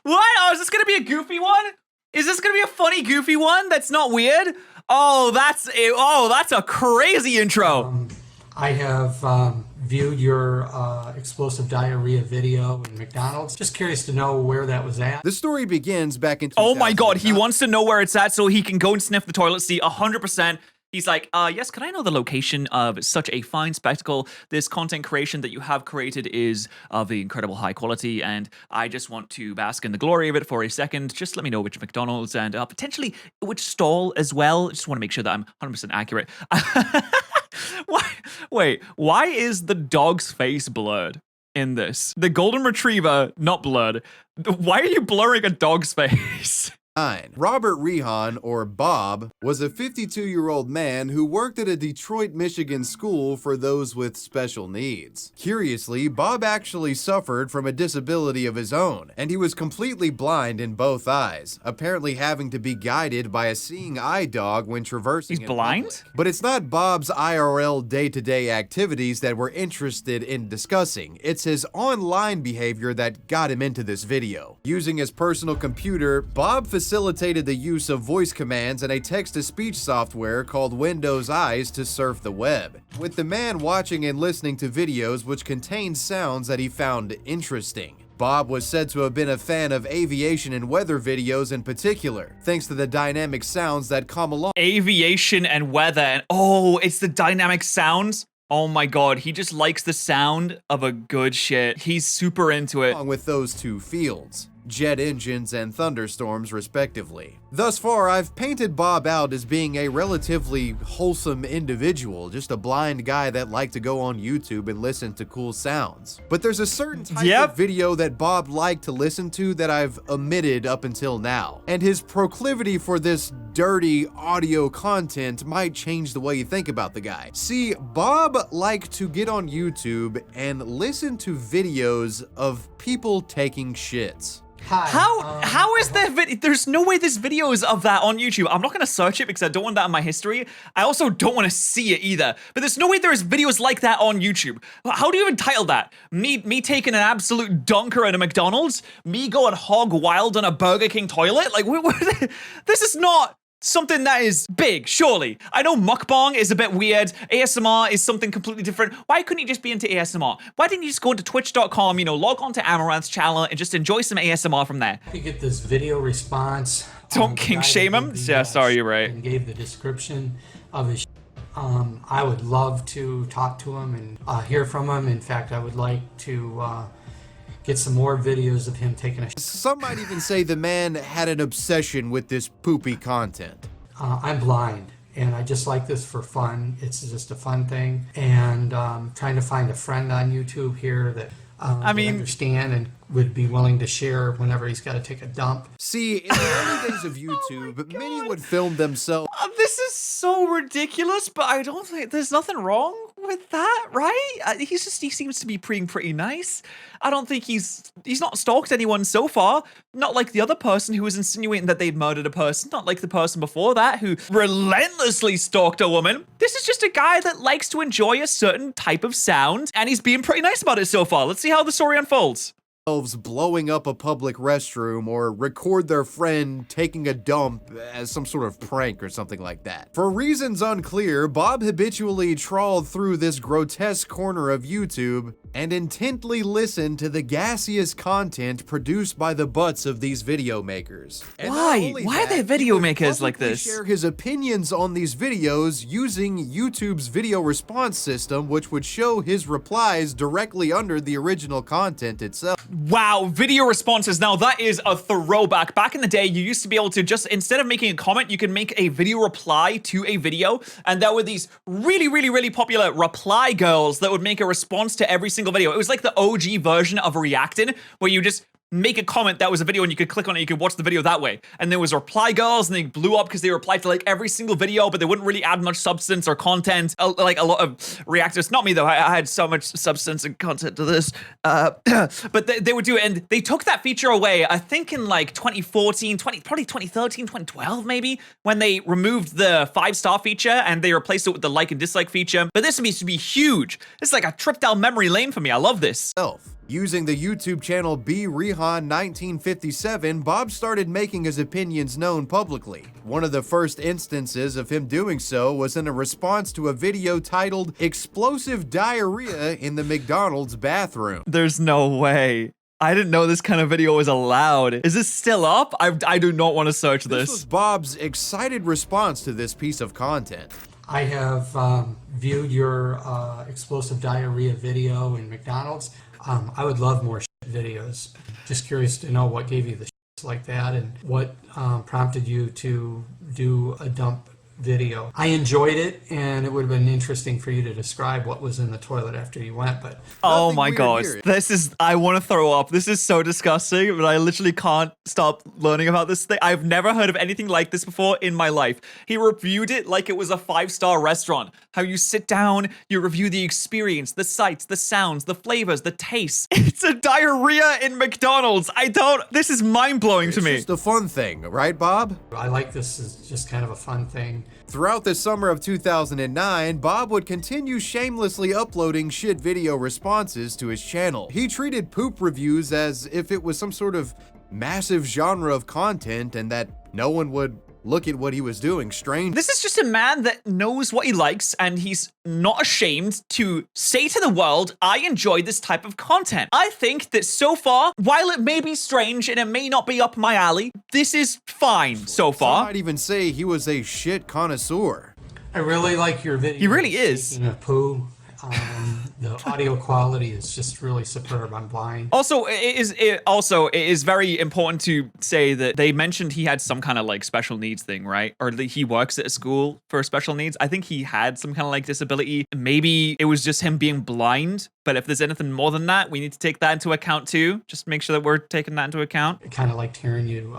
What? Oh, is this gonna be a goofy one? Is this gonna be a funny, goofy one that's not weird? Oh, that's a crazy intro. I have viewed your explosive diarrhea video in McDonald's. Just curious to know where that was at. The story begins back in Oh my God, he wants to know where it's at so he can go and sniff the toilet seat 100%. He's like, yes, can I know the location of such a fine spectacle? This content creation that you have created is of incredible high quality, and I just want to bask in the glory of it for a second. Just let me know which McDonald's and potentially which stall as well. Just want to make sure that I'm 100% accurate. Why is the dog's face blurred in this? The golden retriever, not blurred. Why are you blurring a dog's face? Robert Rehan, or Bob, was a 52-year-old man who worked at a Detroit, Michigan school for those with special needs. Curiously, Bob actually suffered from a disability of his own, and he was completely blind in both eyes, apparently having to be guided by a seeing eye dog when traversing. He's blind? Public. But it's not Bob's IRL day-to-day activities that we're interested in discussing. It's his online behavior that got him into this video. Using his personal computer, Bob facilitated the use of voice commands and a text-to-speech software called Windows Eyes to surf the web, with the man watching and listening to videos which contained sounds that he found interesting. Bob was said to have been a fan of aviation and weather videos in particular, thanks to the dynamic sounds that come along. Aviation and weather, and oh, it's the dynamic sounds? Oh my god, he just likes the sound of a good shit. He's super into it. Along with those two fields, jet engines and thunderstorms respectively. Thus far, I've painted Bob out as being a relatively wholesome individual, just a blind guy that liked to go on YouTube and listen to cool sounds. But there's a certain type of video that Bob liked to listen to that I've omitted up until now, and his proclivity for this dirty audio content might change the way you think about the guy. See, Bob liked to get on YouTube and listen to videos of people taking shits. How is there there's no way there's videos of that on YouTube. I'm not gonna search it because I don't want that in my history. I also don't want to see it either. But there's no way there's videos like that on YouTube. How do you even title that? Me taking an absolute dunker at a McDonald's? Me going hog wild on a Burger King toilet? Like, this is not something that is big, surely. I know mukbang is a bit weird. ASMR is something completely different. Why couldn't you just be into ASMR? Why didn't you just go into twitch.com, you know, log on to Amaranth's channel and just enjoy some ASMR from there? You get this video response. Don't kink shame him? Yeah, sorry, you're right. And gave the description of his I would love to talk to him and hear from him. In fact, I would like to get some more videos of him taking a Some might even say the man had an obsession with this poopy content. I'm blind, and I just like this for fun. It's just a fun thing, and trying to find a friend on YouTube here that would understand and would be willing to share whenever he's got to take a dump. See, in the early days of YouTube, many would film themselves. This is so ridiculous, but I don't think there's nothing wrong with that, right? He seems to be pretty nice. I don't think he's not stalked anyone so far. Not like the other person who was insinuating that they'd murdered a person. Not like the person before that who relentlessly stalked a woman. This is just a guy that likes to enjoy a certain type of sound, and he's being pretty nice about it so far. Let's see how the story unfolds. Blowing up a public restroom or record their friend taking a dump as some sort of prank or something like that. For reasons unclear, Bob habitually trawled through this grotesque corner of YouTube and intently listened to the gaseous content produced by the butts of these video makers. Why? Why are there video makers like this? Share his opinions on these videos using YouTube's video response system, which would show his replies directly under the original content itself. Wow, video responses. Now that is a throwback. Back in the day, you used to be able to just, instead of making a comment, you could make a video reply to a video. And there were these really popular reply girls that would make a response to every single video. It was like the OG version of reacting, where you just make a comment that was a video and you could click on it, you could watch the video that way. And there was reply girls and they blew up because they replied to like every single video, but they wouldn't really add much substance or content. Like a lot of reactors, not me though, I had so much substance and content to this. But they would do it, and they took that feature away, I think in like 2014, probably 2013, 2012 maybe, when they removed the 5-star feature and they replaced it with the like and dislike feature. But this needs to be huge. It's like a trip down memory lane for me. I love this. Using the YouTube channel bRehan1957, Bob started making his opinions known publicly. One of the first instances of him doing so was in a response to a video titled "Explosive Diarrhea in the McDonald's Bathroom." There's no way. I didn't know this kind of video was allowed. Is this still up? I do not want to search this. This was Bob's excited response to this piece of content. I have viewed your explosive diarrhea video in McDonald's. I would love more videos. Just curious to know what gave you the like that and what prompted you to do a dump video. I enjoyed it, and it would have been interesting for you to describe what was in the toilet after you went, but... Oh Nothing my weird god. here. This is, I want to throw up. This is so disgusting, but I literally can't stop learning about this thing. I've never heard of anything like this before in my life. He reviewed it like it was a 5-star restaurant. How you sit down, you review the experience, the sights, the sounds, the flavors, the tastes. It's a diarrhea in McDonald's. This is mind-blowing to me. It's just a fun thing, right, Bob? I like this as just kind of a fun thing. Throughout the summer of 2009, Bob would continue shamelessly uploading shit video responses to his channel. He treated poop reviews as if it was some sort of massive genre of content and that no one would look at what he was doing strange. This is just a man that knows what he likes, and he's not ashamed to say to the world, I enjoy this type of content. I think that so far, while it may be strange and it may not be up my alley, this is fine so Some far. might even say he was a shit connoisseur. I really like your video. He really is. Speaking of poo, the audio quality is just really superb. I'm blind. Also, it is very important to say that they mentioned he had some kind of like special needs thing, right? Or that he works at a school for special needs. I think he had some kind of like disability. Maybe it was just him being blind. But if there's anything more than that, we need to take that into account too. Just make sure that we're taking that into account. I kind of liked hearing you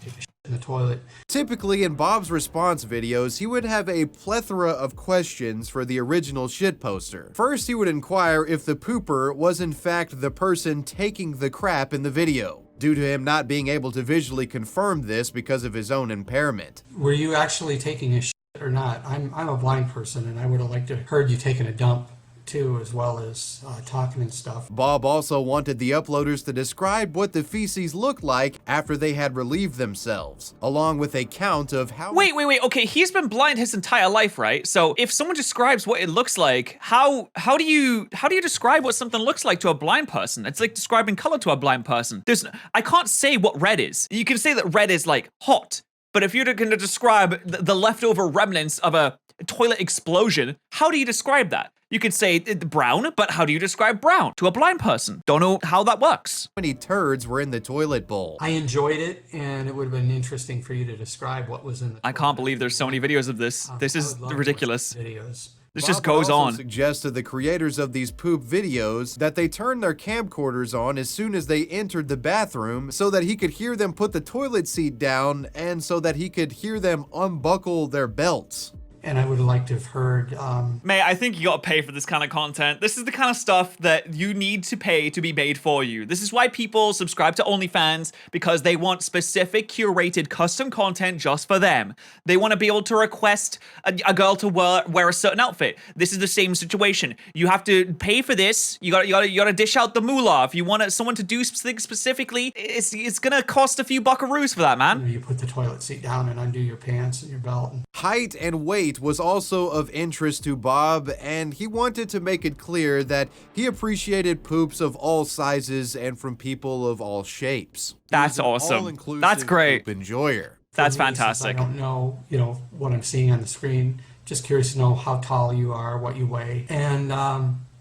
take a shit in the toilet. Typically, in Bob's response videos, he would have a plethora of questions for the original shit poster. First, he would inquire if the pooper was in fact the person taking the crap in the video, due to him not being able to visually confirm this because of his own impairment. Were you actually taking a shit or not? I'm a blind person, and I would have liked to have heard you taking a dump too, as well as talking and stuff. Bob also wanted the uploaders to describe what the feces looked like after they had relieved themselves, along with a count of how— Wait. Okay, he's been blind his entire life, right? So if someone describes what it looks like, how do you describe what something looks like to a blind person? It's like describing color to a blind person. I can't say what red is. You can say that red is like hot, but if you're going to describe the leftover remnants of a toilet explosion, how do you describe that? You could say brown, but how do you describe brown to a blind person? Don't know how that works. How many turds were in the toilet bowl. I enjoyed it, and it would have been interesting for you to describe what was in the I can't believe there's so many videos of this. This is ridiculous. Videos. This Bob just goes would also on. suggest to the creators of these poop videos that they turn their camcorders on as soon as they entered the bathroom so that he could hear them put the toilet seat down and so that he could hear them unbuckle their belts. And I would have liked to have heard... May, I think you gotta pay for this kind of content. This is the kind of stuff that you need to pay to be made for you. This is why people subscribe to OnlyFans, because they want specific, curated, custom content just for them. They want to be able to request a girl to wear a certain outfit. This is the same situation. You have to pay for this. You gotta dish out the moolah. If you want someone to do things specifically, it's gonna cost a few buckaroos for that, man. You put the toilet seat down and undo your pants and your belt. Height and weight was also of interest to Bob, and he wanted to make it clear that he appreciated poops of all sizes and from people of all shapes. That's awesome. That's great. Poop enjoyer. That's For me, since fantastic. I don't know, what I'm seeing on the screen. Just curious to know how tall you are, what you weigh. And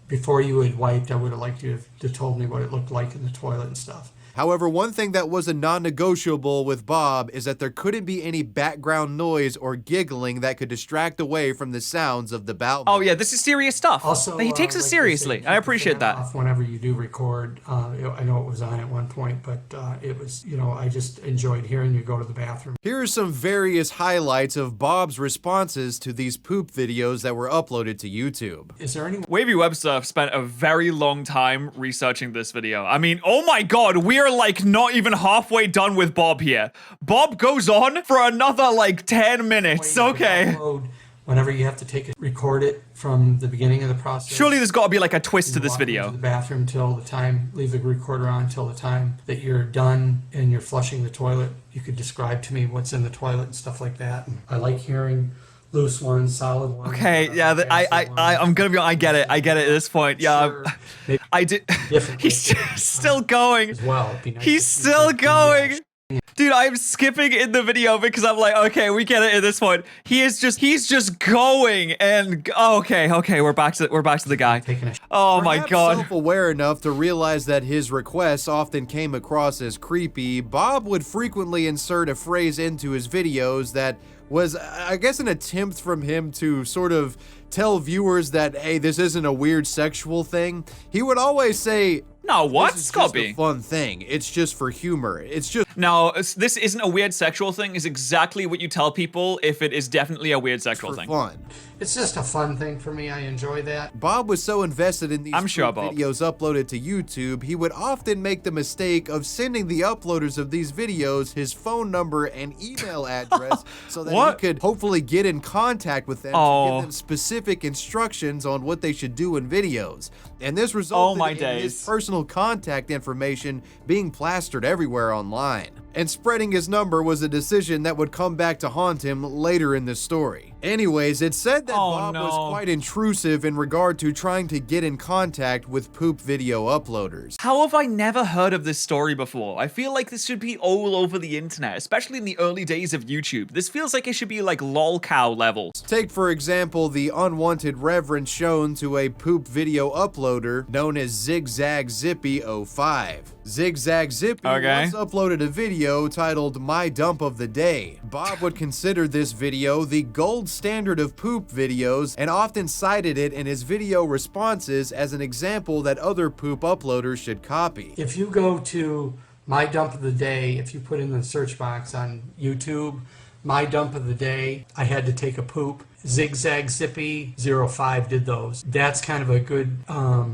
before you had wiped, I would have liked you to have told me what it looked like in the toilet and stuff. However, one thing that was a non-negotiable with Bob is that there couldn't be any background noise or giggling that could distract away from the sounds of the bowel. Oh yeah, this is serious stuff. Also, he takes it like seriously. they say, I keep the appreciate fan that. off whenever you do record. I know it was on at one point, but it was, I just enjoyed hearing you go to the bathroom. Here are some various highlights of Bob's responses to these poop videos that were uploaded to YouTube. Is there any Wavy Webster spent a very long time researching this video. I mean, oh my god, we are like not even halfway done with Bob here. Bob goes on for another like 10 minutes. way you Okay. upload whenever you have to record it from the beginning of the process? Surely there's got to be like a twist to this Walk into video. the bathroom till the time, leave the recorder on till the time that you're done and you're flushing the toilet. You could describe to me what's in the toilet and stuff like that. I like hearing loose ones, solid ones. Okay, yeah, I'm gonna be. I get it at this point. Yeah, Sure. Maybe I did. different He's still going. as well. It'd be nice He's if you still could do going. that. Dude, I'm skipping in the video because I'm like, okay, we get it at this point. He's just going and okay, we're back to the guy. Taking a Oh my Perhaps god. self-aware enough to realize that his requests often came across as creepy, Bob would frequently insert a phrase into his videos that was, I guess, an attempt from him to sort of tell viewers that, hey, this isn't a weird sexual thing. He would always say, no, what? This is Scott just a fun thing. It's just for humor. It's just... No, this isn't a weird sexual thing is exactly what you tell people if it is definitely a weird sexual thing. fun. It's just a fun thing for me. I enjoy that. Bob was so invested in these sure, Bob. videos uploaded to YouTube, he would often make the mistake of sending the uploaders of these videos his phone number and email address so that he could hopefully get in contact with them to give them specific instructions on what they should do in videos. And this resulted in his personal contact information being plastered everywhere online. And spreading his number was a decision that would come back to haunt him later in the story. Anyways, it's said that Bob was quite intrusive in regard to trying to get in contact with poop video uploaders. How have I never heard of this story before? I feel like this should be all over the internet, especially in the early days of YouTube. This feels like it should be like lolcow levels. Take, for example, the unwanted reverence shown to a poop video uploader known as Zigzag Zippy 05. Zigzag Zippy once uploaded a video titled My Dump of the Day. Bob would consider this video the gold standard of poop videos and often cited it in his video responses as an example that other poop uploaders should copy. If you go to My Dump of the Day, if you put in the search box on YouTube, My Dump of the Day, I had to take a poop, Zigzag Zippy 05 did those. That's kind of a good Are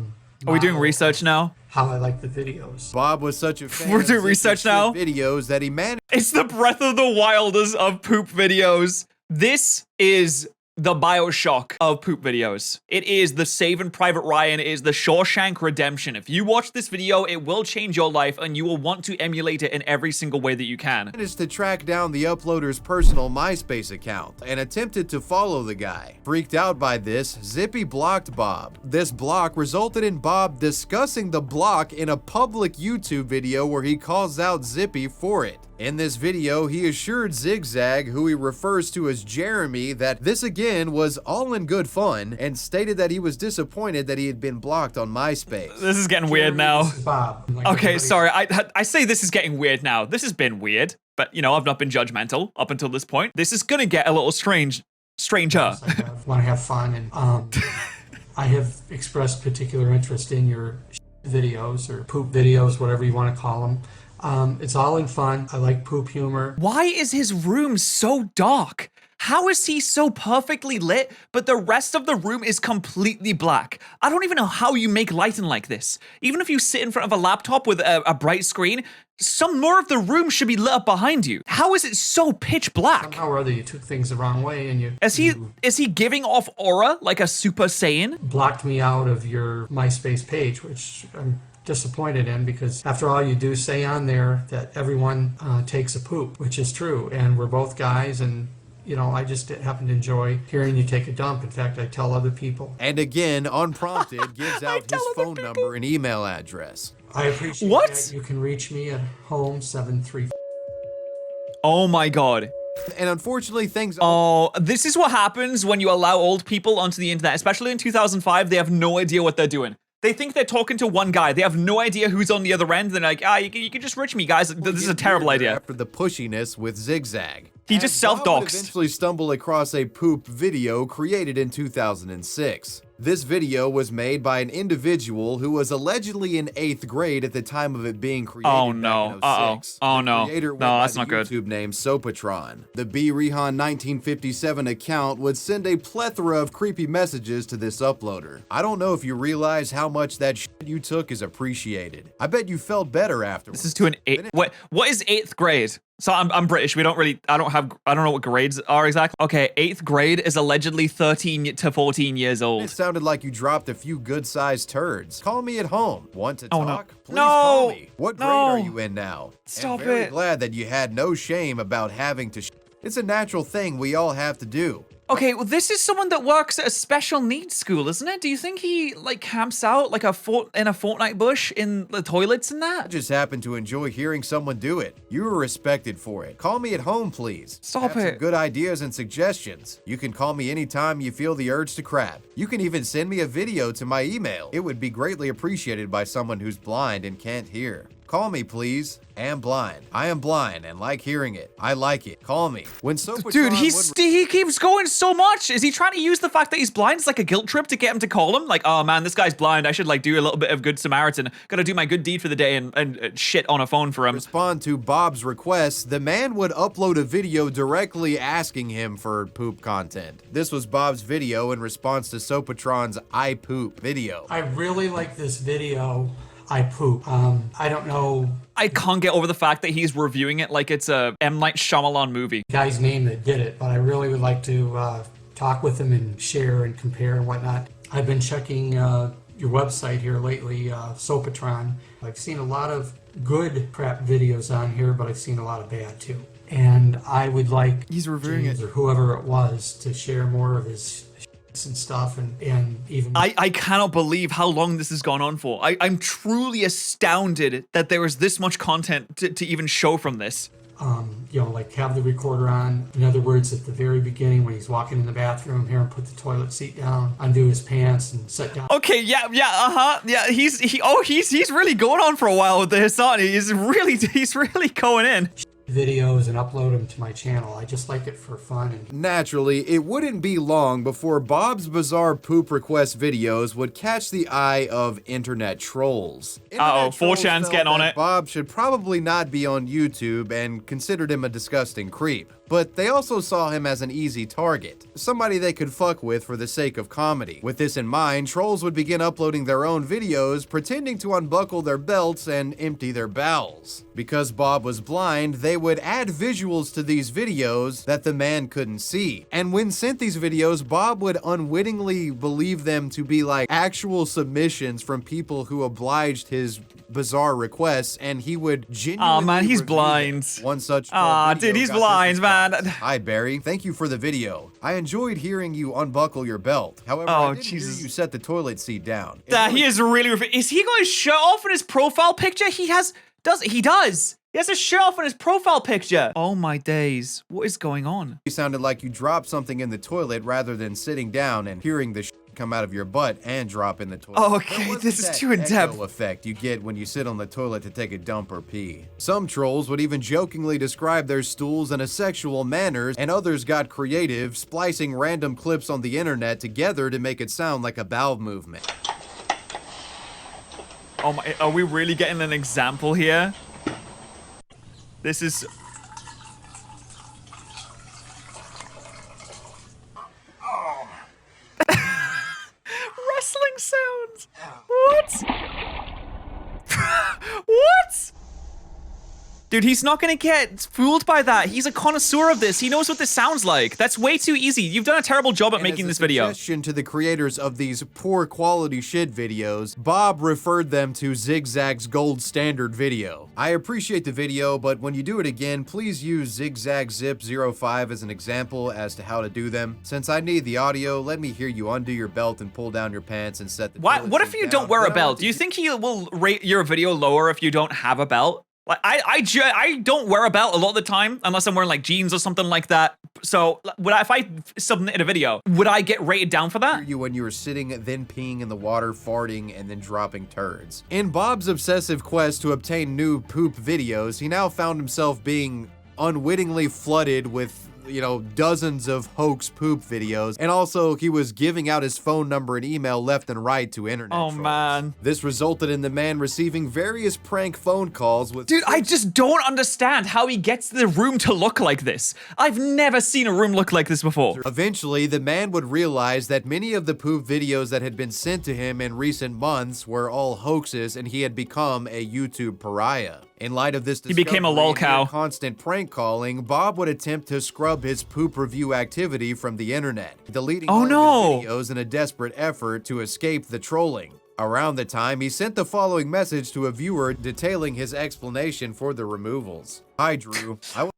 we doing research now? How I like the videos. Bob was such a fan We're doing research now? videos that he managed. It's the Breath of the Wilders of poop videos. This is the BioShock of poop videos. It is the Saving Private Ryan. It is the Shawshank Redemption. If you watch this video, it will change your life and you will want to emulate it in every single way that you can. Managed to track down the uploader's personal MySpace account and attempted to follow the guy. Freaked out by this, Zippy blocked Bob. This block resulted in Bob discussing the block in a public YouTube video where he calls out Zippy for it. In this video, he assured Zigzag, who he refers to as Jeremy, that this again was all in good fun and stated that he was disappointed that he had been blocked on MySpace. This is getting weird now. This is Bob. Like Okay, sorry. I say this is getting weird now. This has been weird, but you know, I've not been judgmental up until this point. This is gonna get a little stranger. I want to have fun, and I have expressed particular interest in your videos or poop videos, whatever you want to call them. It's all in fun. I like poop humor. Why is his room so dark? How is he so perfectly lit, but the rest of the room is completely black? I don't even know how you make lighting like this. Even if you sit in front of a laptop with a bright screen, some more of the room should be lit up behind you. How is it so pitch black? Somehow or other you took things the wrong way and you... Is he giving off aura like a Super Saiyan? Blocked me out of your MySpace page, which I'm disappointed in, because after all, you do say on there that everyone takes a poop, which is true, and we're both guys, and you know, I just happen to enjoy hearing you take a dump. In fact, I tell other people. And again, unprompted, gives out his phone number and email address. I appreciate that. You can reach me at home 73. Oh my god. And unfortunately, things... Oh, this is what happens when you allow old people onto the internet, especially in 2005. They have no idea what they're doing. They think they're talking to one guy. They have no idea who's on the other end. They're like, you can just reach me, guys. This is a terrible idea. After the pushiness with Zigzag. He just self-doxed. Eventually stumbled across a poop video created in 2006. This video was made by an individual who was allegedly in 8th grade at the time of it being created. Oh no. Oh no. No, that's not good. YouTube name Sopatron. The B. Rehan 1957 account would send a plethora of creepy messages to this uploader. I don't know if you realize how much that shit you took is appreciated. I bet you felt better afterwards. This is to an 8th. What is 8th grade? So I'm British. I don't know what grades are exactly. Okay, 8th grade is allegedly 13 to 14 years old. It sounded like you dropped a few good-sized turds. Call me at home. Want to talk? No. Please call me. What grade are you in now? Stop and very it. glad that you had no shame about having to It's a natural thing we all have to do. Okay, well, this is someone that works at a special needs school, isn't it? Do you think he, like, camps out like in a Fortnite bush in the toilets and that? I just happen to enjoy hearing someone do it. You were respected for it. Call me at home, please. Stop Have it. some good ideas and suggestions. You can call me anytime you feel the urge to crap. You can even send me a video to my email. It would be greatly appreciated by someone who's blind and can't hear. Call me, please. Am blind. I am blind and like hearing it. I like it. Call me. When Sopatron Dude, he keeps going so much. Is he trying to use the fact that he's blind as like a guilt trip to get him to call him? Like, oh man, this guy's blind. I should like do a little bit of good Samaritan. Gotta do my good deed for the day and shit on a phone for him. Respond to Bob's request, the man would upload a video directly asking him for poop content. This was Bob's video in response to Sopatron's I poop video. I really like this video. I poop. I don't know I can't get over the fact that he's reviewing it like it's a M. Night Shyamalan movie. the guy's name that did it, but I really would like to talk with him and share and compare and whatnot. I've been checking your website here lately, Sopatron. I've seen a lot of good crap videos on here, but I've seen a lot of bad too. And I would like He's reviewing James it. or whoever it was to share more of his and stuff and even I cannot believe how long this has gone on for. I'm truly astounded that there was this much content to even show from this. you know, like have the recorder on. In other words, at the very beginning when he's walking in the bathroom here and put the toilet seat down, undo his pants and sit down. Okay, yeah, he's really going on for a while with this, aren't he? He's really going in. Videos and upload them to my channel. I just like it for fun. And Naturally, it wouldn't be long before Bob's bizarre poop request videos would catch the eye of internet trolls. Uh-oh, Internet trolls 4chan's felt getting on that it. Bob should probably not be on YouTube and considered him a disgusting creep. But they also saw him as an easy target, somebody they could fuck with for the sake of comedy. With this in mind, trolls would begin uploading their own videos, pretending to unbuckle their belts and empty their bowels. Because Bob was blind, they would add visuals to these videos that the man couldn't see. And when sent these videos, Bob would unwittingly believe them to be like actual submissions from people who obliged his bizarre requests, and he would genuinely Aw, man, he's review blind. them. One such Aw, video dude, he's got this blind, man. response. Hi, Barry. Thank you for the video. I enjoyed hearing you unbuckle your belt. However, Oh, I didn't Jesus. hear you set the toilet seat down. He is really. Is he going to shirt off in his profile picture? He does. He has a shirt off in his profile picture. Oh my days. What is going on? You sounded like you dropped something in the toilet rather than sitting down and hearing the come out of your butt and drop in the toilet. Oh, That okay, wasn't this is that too in-depth. echo effect you get when you sit on the toilet to take a dump or pee. Some trolls would even jokingly describe their stools in a sexual manner, and others got creative, splicing random clips on the internet together to make it sound like a bowel movement. Oh my, are we really getting an example here? This is... Wrestling sounds. What? What? Dude, he's not gonna get fooled by that. He's a connoisseur of this. He knows what this sounds like. That's way too easy. You've done a terrible job at making this video. Suggestion to the creators of these poor quality shit videos, Bob referred them to Zigzag's gold standard video. I appreciate the video, but when you do it again, please use Zigzag Zip 05 as an example as to how to do them. Since I need the audio, let me hear you undo your belt and pull down your pants and set the toilet What if seat you down. don't wear a Then I belt? want Do you think he will rate your video lower if you don't have a belt? Like I don't wear a belt a lot of the time unless I'm wearing like jeans or something like that. So if I submitted a video, would I get rated down for that? you when you were sitting, then peeing in the water, farting, and then dropping turds. In Bob's obsessive quest to obtain new poop videos, he now found himself being unwittingly flooded with, you know, dozens of hoax poop videos, and also he was giving out his phone number and email left and right to internet Oh, trolls. man. This resulted in the man receiving various prank phone calls with— Dude, I just don't understand how he gets the room to look like this. I've never seen a room look like this before. Eventually, the man would realize that many of the poop videos that had been sent to him in recent months were all hoaxes, and he had become a YouTube pariah. In light of this discovery, became a lol cow. and constant prank calling, Bob would attempt to scrub his poop review activity from the internet, deleting all of his videos in a desperate effort to escape the trolling. Around the time, he sent the following message to a viewer detailing his explanation for the removals. Hi, Drew. I will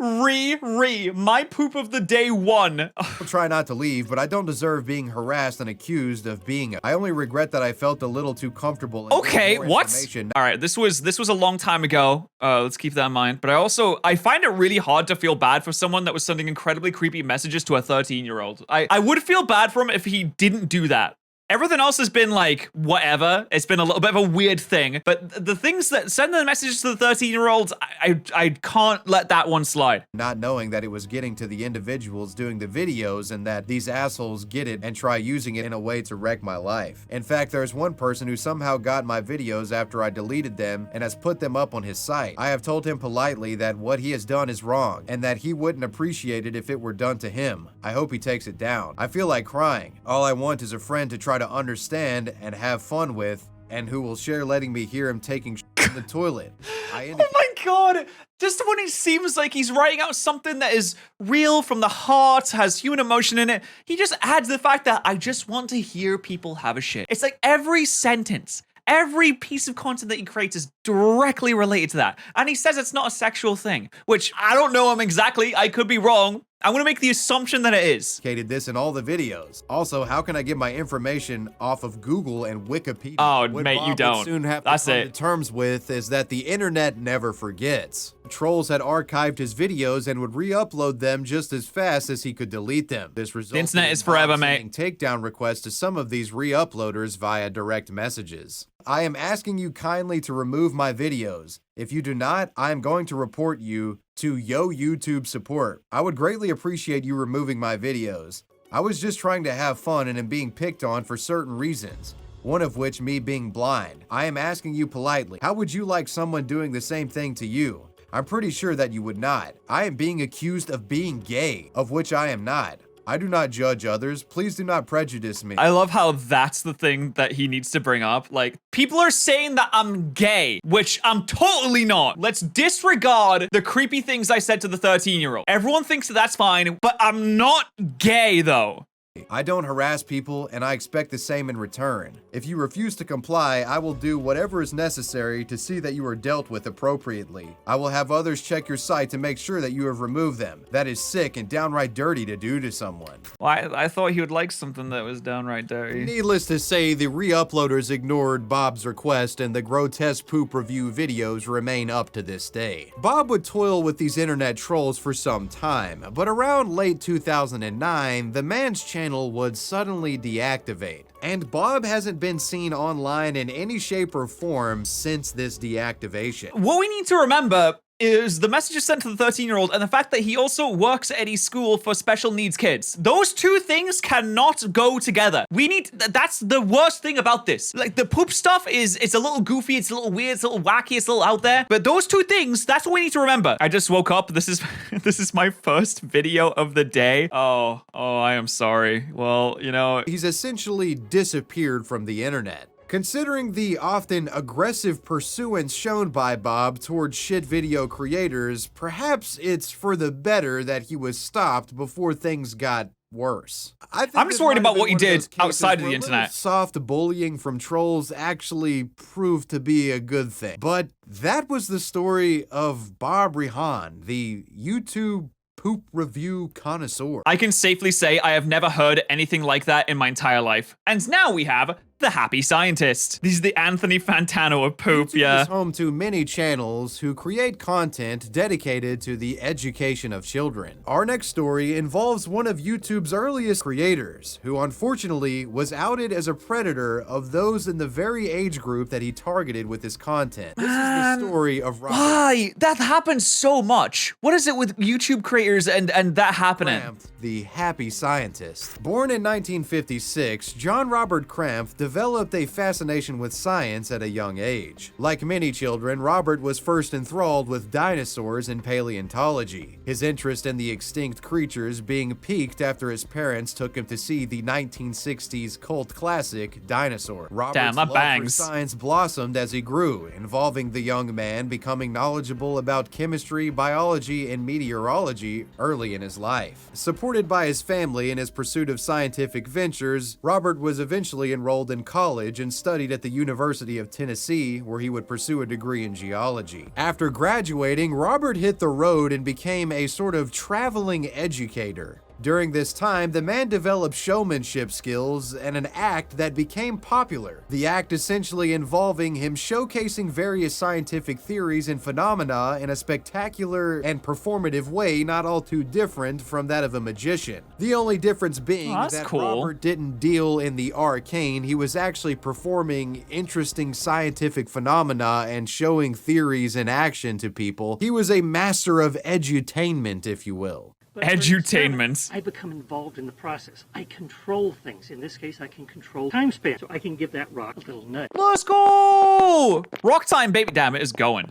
My poop of the day 1. try not to leave, but I don't deserve being harassed and accused of being it. I only regret that I felt a little too comfortable. And Okay, more what? information. All right, this was a long time ago. Let's keep that in mind. But I find it really hard to feel bad for someone that was sending incredibly creepy messages to a 13-year-old. I would feel bad for him if he didn't do that. Everything else has been like, whatever. It's been a little bit of a weird thing. But the things that send the messages to the 13-year-olds, I can't let that one slide. Not knowing that it was getting to the individuals doing the videos and that these assholes get it and try using it in a way to wreck my life. In fact, there's one person who somehow got my videos after I deleted them and has put them up on his site. I have told him politely that what he has done is wrong and that he wouldn't appreciate it if it were done to him. I hope he takes it down. I feel like crying. All I want is a friend to try to understand and have fun with, and who will share letting me hear him taking in the toilet. Oh my god! Just when it seems like he's writing out something that is real from the heart, has human emotion in it, he just adds the fact that I just want to hear people have a shit. It's like every sentence, every piece of content that he creates is directly related to that. And he says it's not a sexual thing, which I don't know him exactly. I could be wrong. I'm gonna make the assumption that it is. This in all the videos. Also, how can I get my information off of Google and Wikipedia? Oh, what mate, Bob you don't. Would soon have That's to come it. to terms with is that the internet never forgets. Trolls had archived his videos and would re-upload them just as fast as he could delete them. This resulted The internet in is forever, Bob mate. sending takedown requests to some of these re-uploaders via direct messages. I am asking you kindly to remove my videos. If you do not, I am going to report you to YouTube support. I would greatly appreciate you removing my videos. I was just trying to have fun and am being picked on for certain reasons. One of which me being blind. I am asking you politely, how would you like someone doing the same thing to you? I'm pretty sure that you would not. I am being accused of being gay, of which I am not. I do not judge others. Please do not prejudice me. I love how that's the thing that he needs to bring up. Like, people are saying that I'm gay, which I'm totally not. Let's disregard the creepy things I said to the 13-year-old. Everyone thinks that that's fine, but I'm not gay, though. I don't harass people, and I expect the same in return. If you refuse to comply, I will do whatever is necessary to see that you are dealt with appropriately. I will have others check your site to make sure that you have removed them. That is sick and downright dirty to do to someone. Well, I thought he would like something that was downright dirty. Needless to say, the re-uploaders ignored Bob's request, and the grotesque poop review videos remain up to this day. Bob would toil with these internet trolls for some time, but around late 2009, the man's channel would suddenly deactivate. And Bob hasn't been seen online in any shape or form since this deactivation. What we need to remember is the messages sent to the 13-year-old and the fact that he also works at a school for special needs kids. Those two things cannot go together. That's the worst thing about this. Like, the poop stuff it's a little goofy, it's a little weird, it's a little wacky, it's a little out there. But those two things, that's what we need to remember. I just woke up. This is this is my first video of the day. Oh, I am sorry. Well, you know. He's essentially disappeared from the internet. Considering the often aggressive pursuance shown by Bob towards shit video creators, perhaps it's for the better that he was stopped before things got worse. I'm just worried about what he did outside of the internet. Soft bullying from trolls actually proved to be a good thing. But that was the story of Bob Rehan, the YouTube poop review connoisseur. I can safely say I have never heard anything like that in my entire life. And now we have the Happy Scientist. This is the Anthony Fantano of poop, yeah. YouTube is home to many channels who create content dedicated to the education of children. Our next story involves one of YouTube's earliest creators, who unfortunately was outed as a predator of those in the very age group that he targeted with his content. This is the story of Robert. Why? That happens so much. What is it with YouTube creators and that happening? Krampf, the Happy Scientist. Born in 1956, John Robert Krampf developed a fascination with science at a young age. Like many children, Robert was first enthralled with dinosaurs and paleontology, his interest in the extinct creatures being piqued after his parents took him to see the 1960s cult classic Dinosaur. Robert's love for science blossomed as he grew, involving the young man becoming knowledgeable about chemistry, biology, and meteorology early in his life. Supported by his family in his pursuit of scientific ventures, Robert was eventually enrolled in college and studied at the University of Tennessee, where he would pursue a degree in geology. After graduating, Robert hit the road and became a sort of traveling educator. During this time, the man developed showmanship skills and an act that became popular. The act essentially involving him showcasing various scientific theories and phenomena in a spectacular and performative way not all too different from that of a magician. The only difference being that cool. Robert didn't deal in the arcane, he was actually performing interesting scientific phenomena and showing theories in action to people. He was a master of edutainment, if you will. Edutainment. I become involved in the process. I control things. In this case, I can control time span, so I can give that rock a little nudge. Let's go! Rock time, baby. Damn, it is going.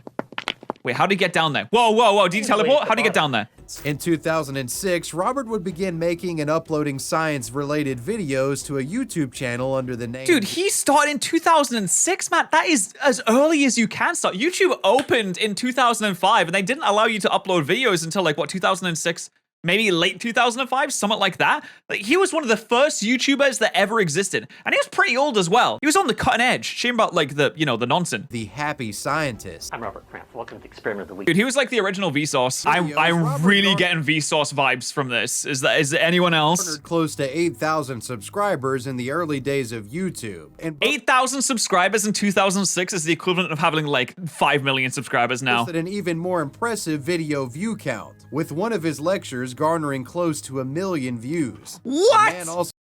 Wait, how'd he get down there? Whoa, whoa, whoa. Did he teleport? How'd he get down there? In 2006, Robert would begin making and uploading science-related videos to a YouTube channel under the name... Dude, he started in 2006, man. That is as early as you can start. YouTube opened in 2005, and they didn't allow you to upload videos until, like, what, 2006? Maybe late 2005, something like that. Like, he was one of the first YouTubers that ever existed. And he was pretty old as well. He was on the cutting edge. Shame about, like, the nonsense. The Happy Scientist. I'm Robert Pratt. Welcome to the Experiment of the Week. Dude, he was like the original Vsauce. I'm really getting Vsauce vibes from this. Is there anyone else? Close to 8,000 subscribers in the early days of YouTube. And 8,000 subscribers in 2006 is the equivalent of having like 5 million subscribers now. An even more impressive video view count, with one of his lectures garnering close to 1 million views. What?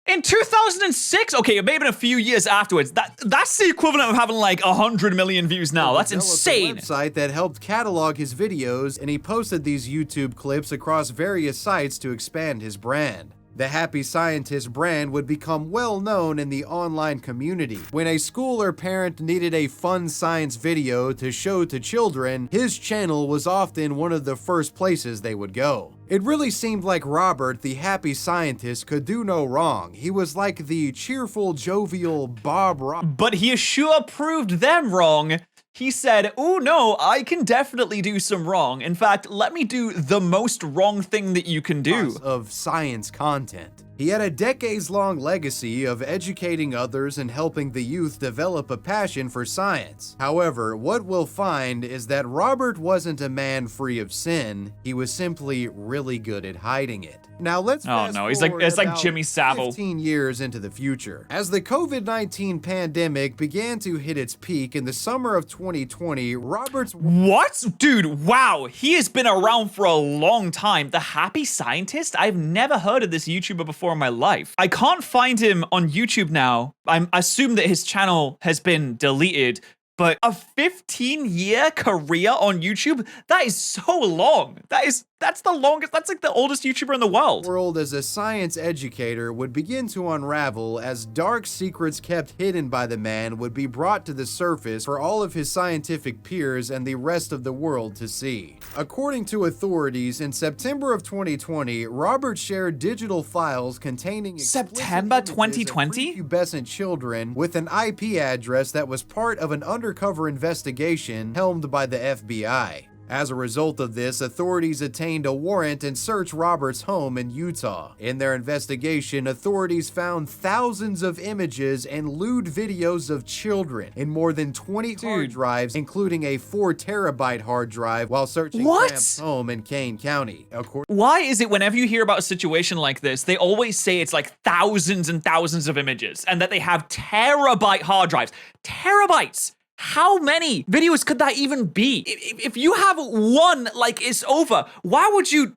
In 2006? Okay, it may have been a few years afterwards. That's the equivalent of having like 100 million views now. That's insane. A website that helped catalog his videos, and he posted these YouTube clips across various sites to expand his brand. The Happy Scientist brand would become well known in the online community. When a school or parent needed a fun science video to show to children, his channel was often one of the first places they would go. It really seemed like Robert, the Happy Scientist, could do no wrong. He was like the cheerful, jovial Bob Ross. But he sure proved them wrong. He said, oh no, I can definitely do some wrong. In fact, let me do the most wrong thing that you can do. Of science content. He had a decades-long legacy of educating others and helping the youth develop a passion for science. However, what we'll find is that Robert wasn't a man free of sin. He was simply really good at hiding it. Now let's fast no, forward it's like about Jimmy Savile. 15 years into the future. As the COVID-19 pandemic began to hit its peak in the summer of 2020, Robert's... What? Dude, wow. He has been around for a long time. The Happy Scientist? I've never heard of this YouTuber before in my life. I can't find him on YouTube now. I assume that his channel has been deleted, but a 15-year career on YouTube? That is so long. That's the longest, that's like the oldest YouTuber in the world. World as a science educator would begin to unravel as dark secrets kept hidden by the man would be brought to the surface for all of his scientific peers and the rest of the world to see. According to authorities, in September of 2020, Robert shared digital files containing September 2020? Pubescent children with an IP address that was part of an undercover investigation helmed by the FBI. As a result of this, authorities obtained a warrant and searched Robert's home in Utah. In their investigation, authorities found thousands of images and lewd videos of children in more than 20 hard drives, including a 4-terabyte hard drive, while searching Graham's home in Kane County. Why is it whenever you hear about a situation like this, they always say it's like thousands and thousands of images and that they have terabyte hard drives? Terabytes! How many videos could that even be? If you have one, like, it's over. Why would you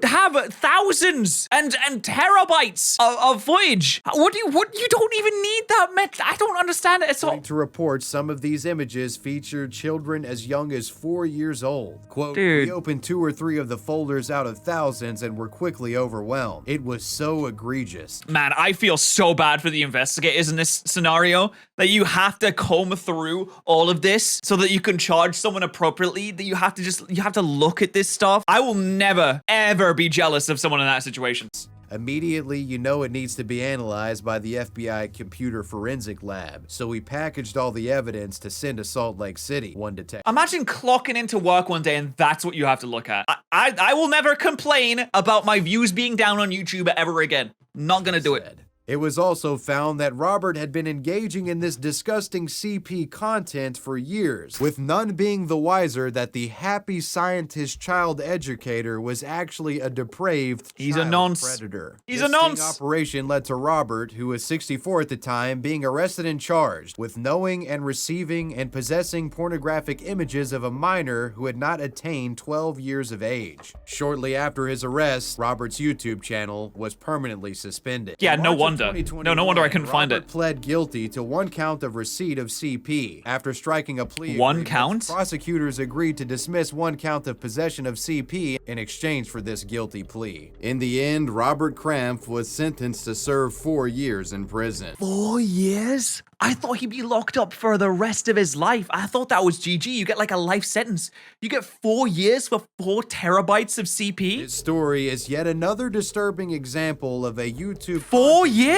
have thousands and terabytes of footage? You don't even need that much. I don't understand it at all. To report, some of these images featured children as young as 4 years old. Quote, Dude. We opened 2 or 3 of the folders out of thousands and were quickly overwhelmed. It was so egregious. Man, I feel so bad for the investigators in this scenario that you have to comb through all of this so that you can charge someone appropriately, that you have to look at this stuff. I will never, ever be jealous of someone in that situation. Immediately, you know it needs to be analyzed by the FBI Computer Forensic Lab, so we packaged all the evidence to send to Salt Lake City. One detective. Imagine clocking into work one day and that's what you have to look at. I will never complain about my views being down on YouTube ever again. Not gonna do it. It was also found that Robert had been engaging in this disgusting CP content for years, with none being the wiser that the happy scientist child educator was actually a depraved predator. He's a nonce. Operation led to Robert, who was 64 at the time, being arrested and charged with knowing and receiving and possessing pornographic images of a minor who had not attained 12 years of age. Shortly after his arrest, Robert's YouTube channel was permanently suspended. Yeah, no wonder. No wonder I couldn't find it. Robert pled guilty to 1 count of receipt of CP. After striking a plea One count? prosecutors agreed to dismiss 1 count of possession of CP in exchange for this guilty plea. In the end, Robert Krampf was sentenced to serve 4 years in prison. 4 years? I thought he'd be locked up for the rest of his life. I thought that was GG. You get like a life sentence. You get 4 years for 4 terabytes of CP? This story is yet another disturbing example of a YouTube 4 years?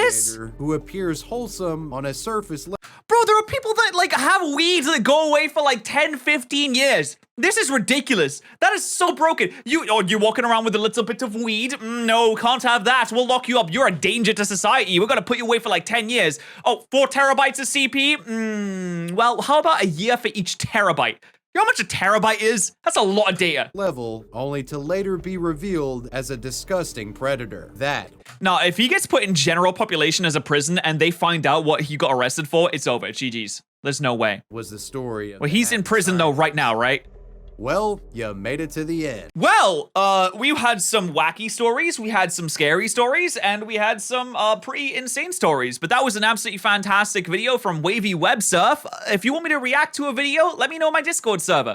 who appears wholesome on a surface level. Bro, there are people that like have weeds that go away for like 10, 15 years. This is ridiculous. That is so broken. You're walking around with a little bit of weed? No, can't have that. We'll lock you up. You're a danger to society. We're gonna put you away for like 10 years. Oh, 4 terabytes of CP? Well, how about a year for each terabyte? You know how much a terabyte is? That's a lot of data. Level, only to later be revealed as a disgusting predator. Now, if he gets put in general population as a prison and they find out what he got arrested for, it's over. GG's. There's no way. Was the story. Well, he's in prison though right now, right? Well, you made it to the end. Well, we had some wacky stories, we had some scary stories, and we had some pretty insane stories. But that was an absolutely fantastic video from Wavy Web Surf. If you want me to react to a video, let me know in my Discord server.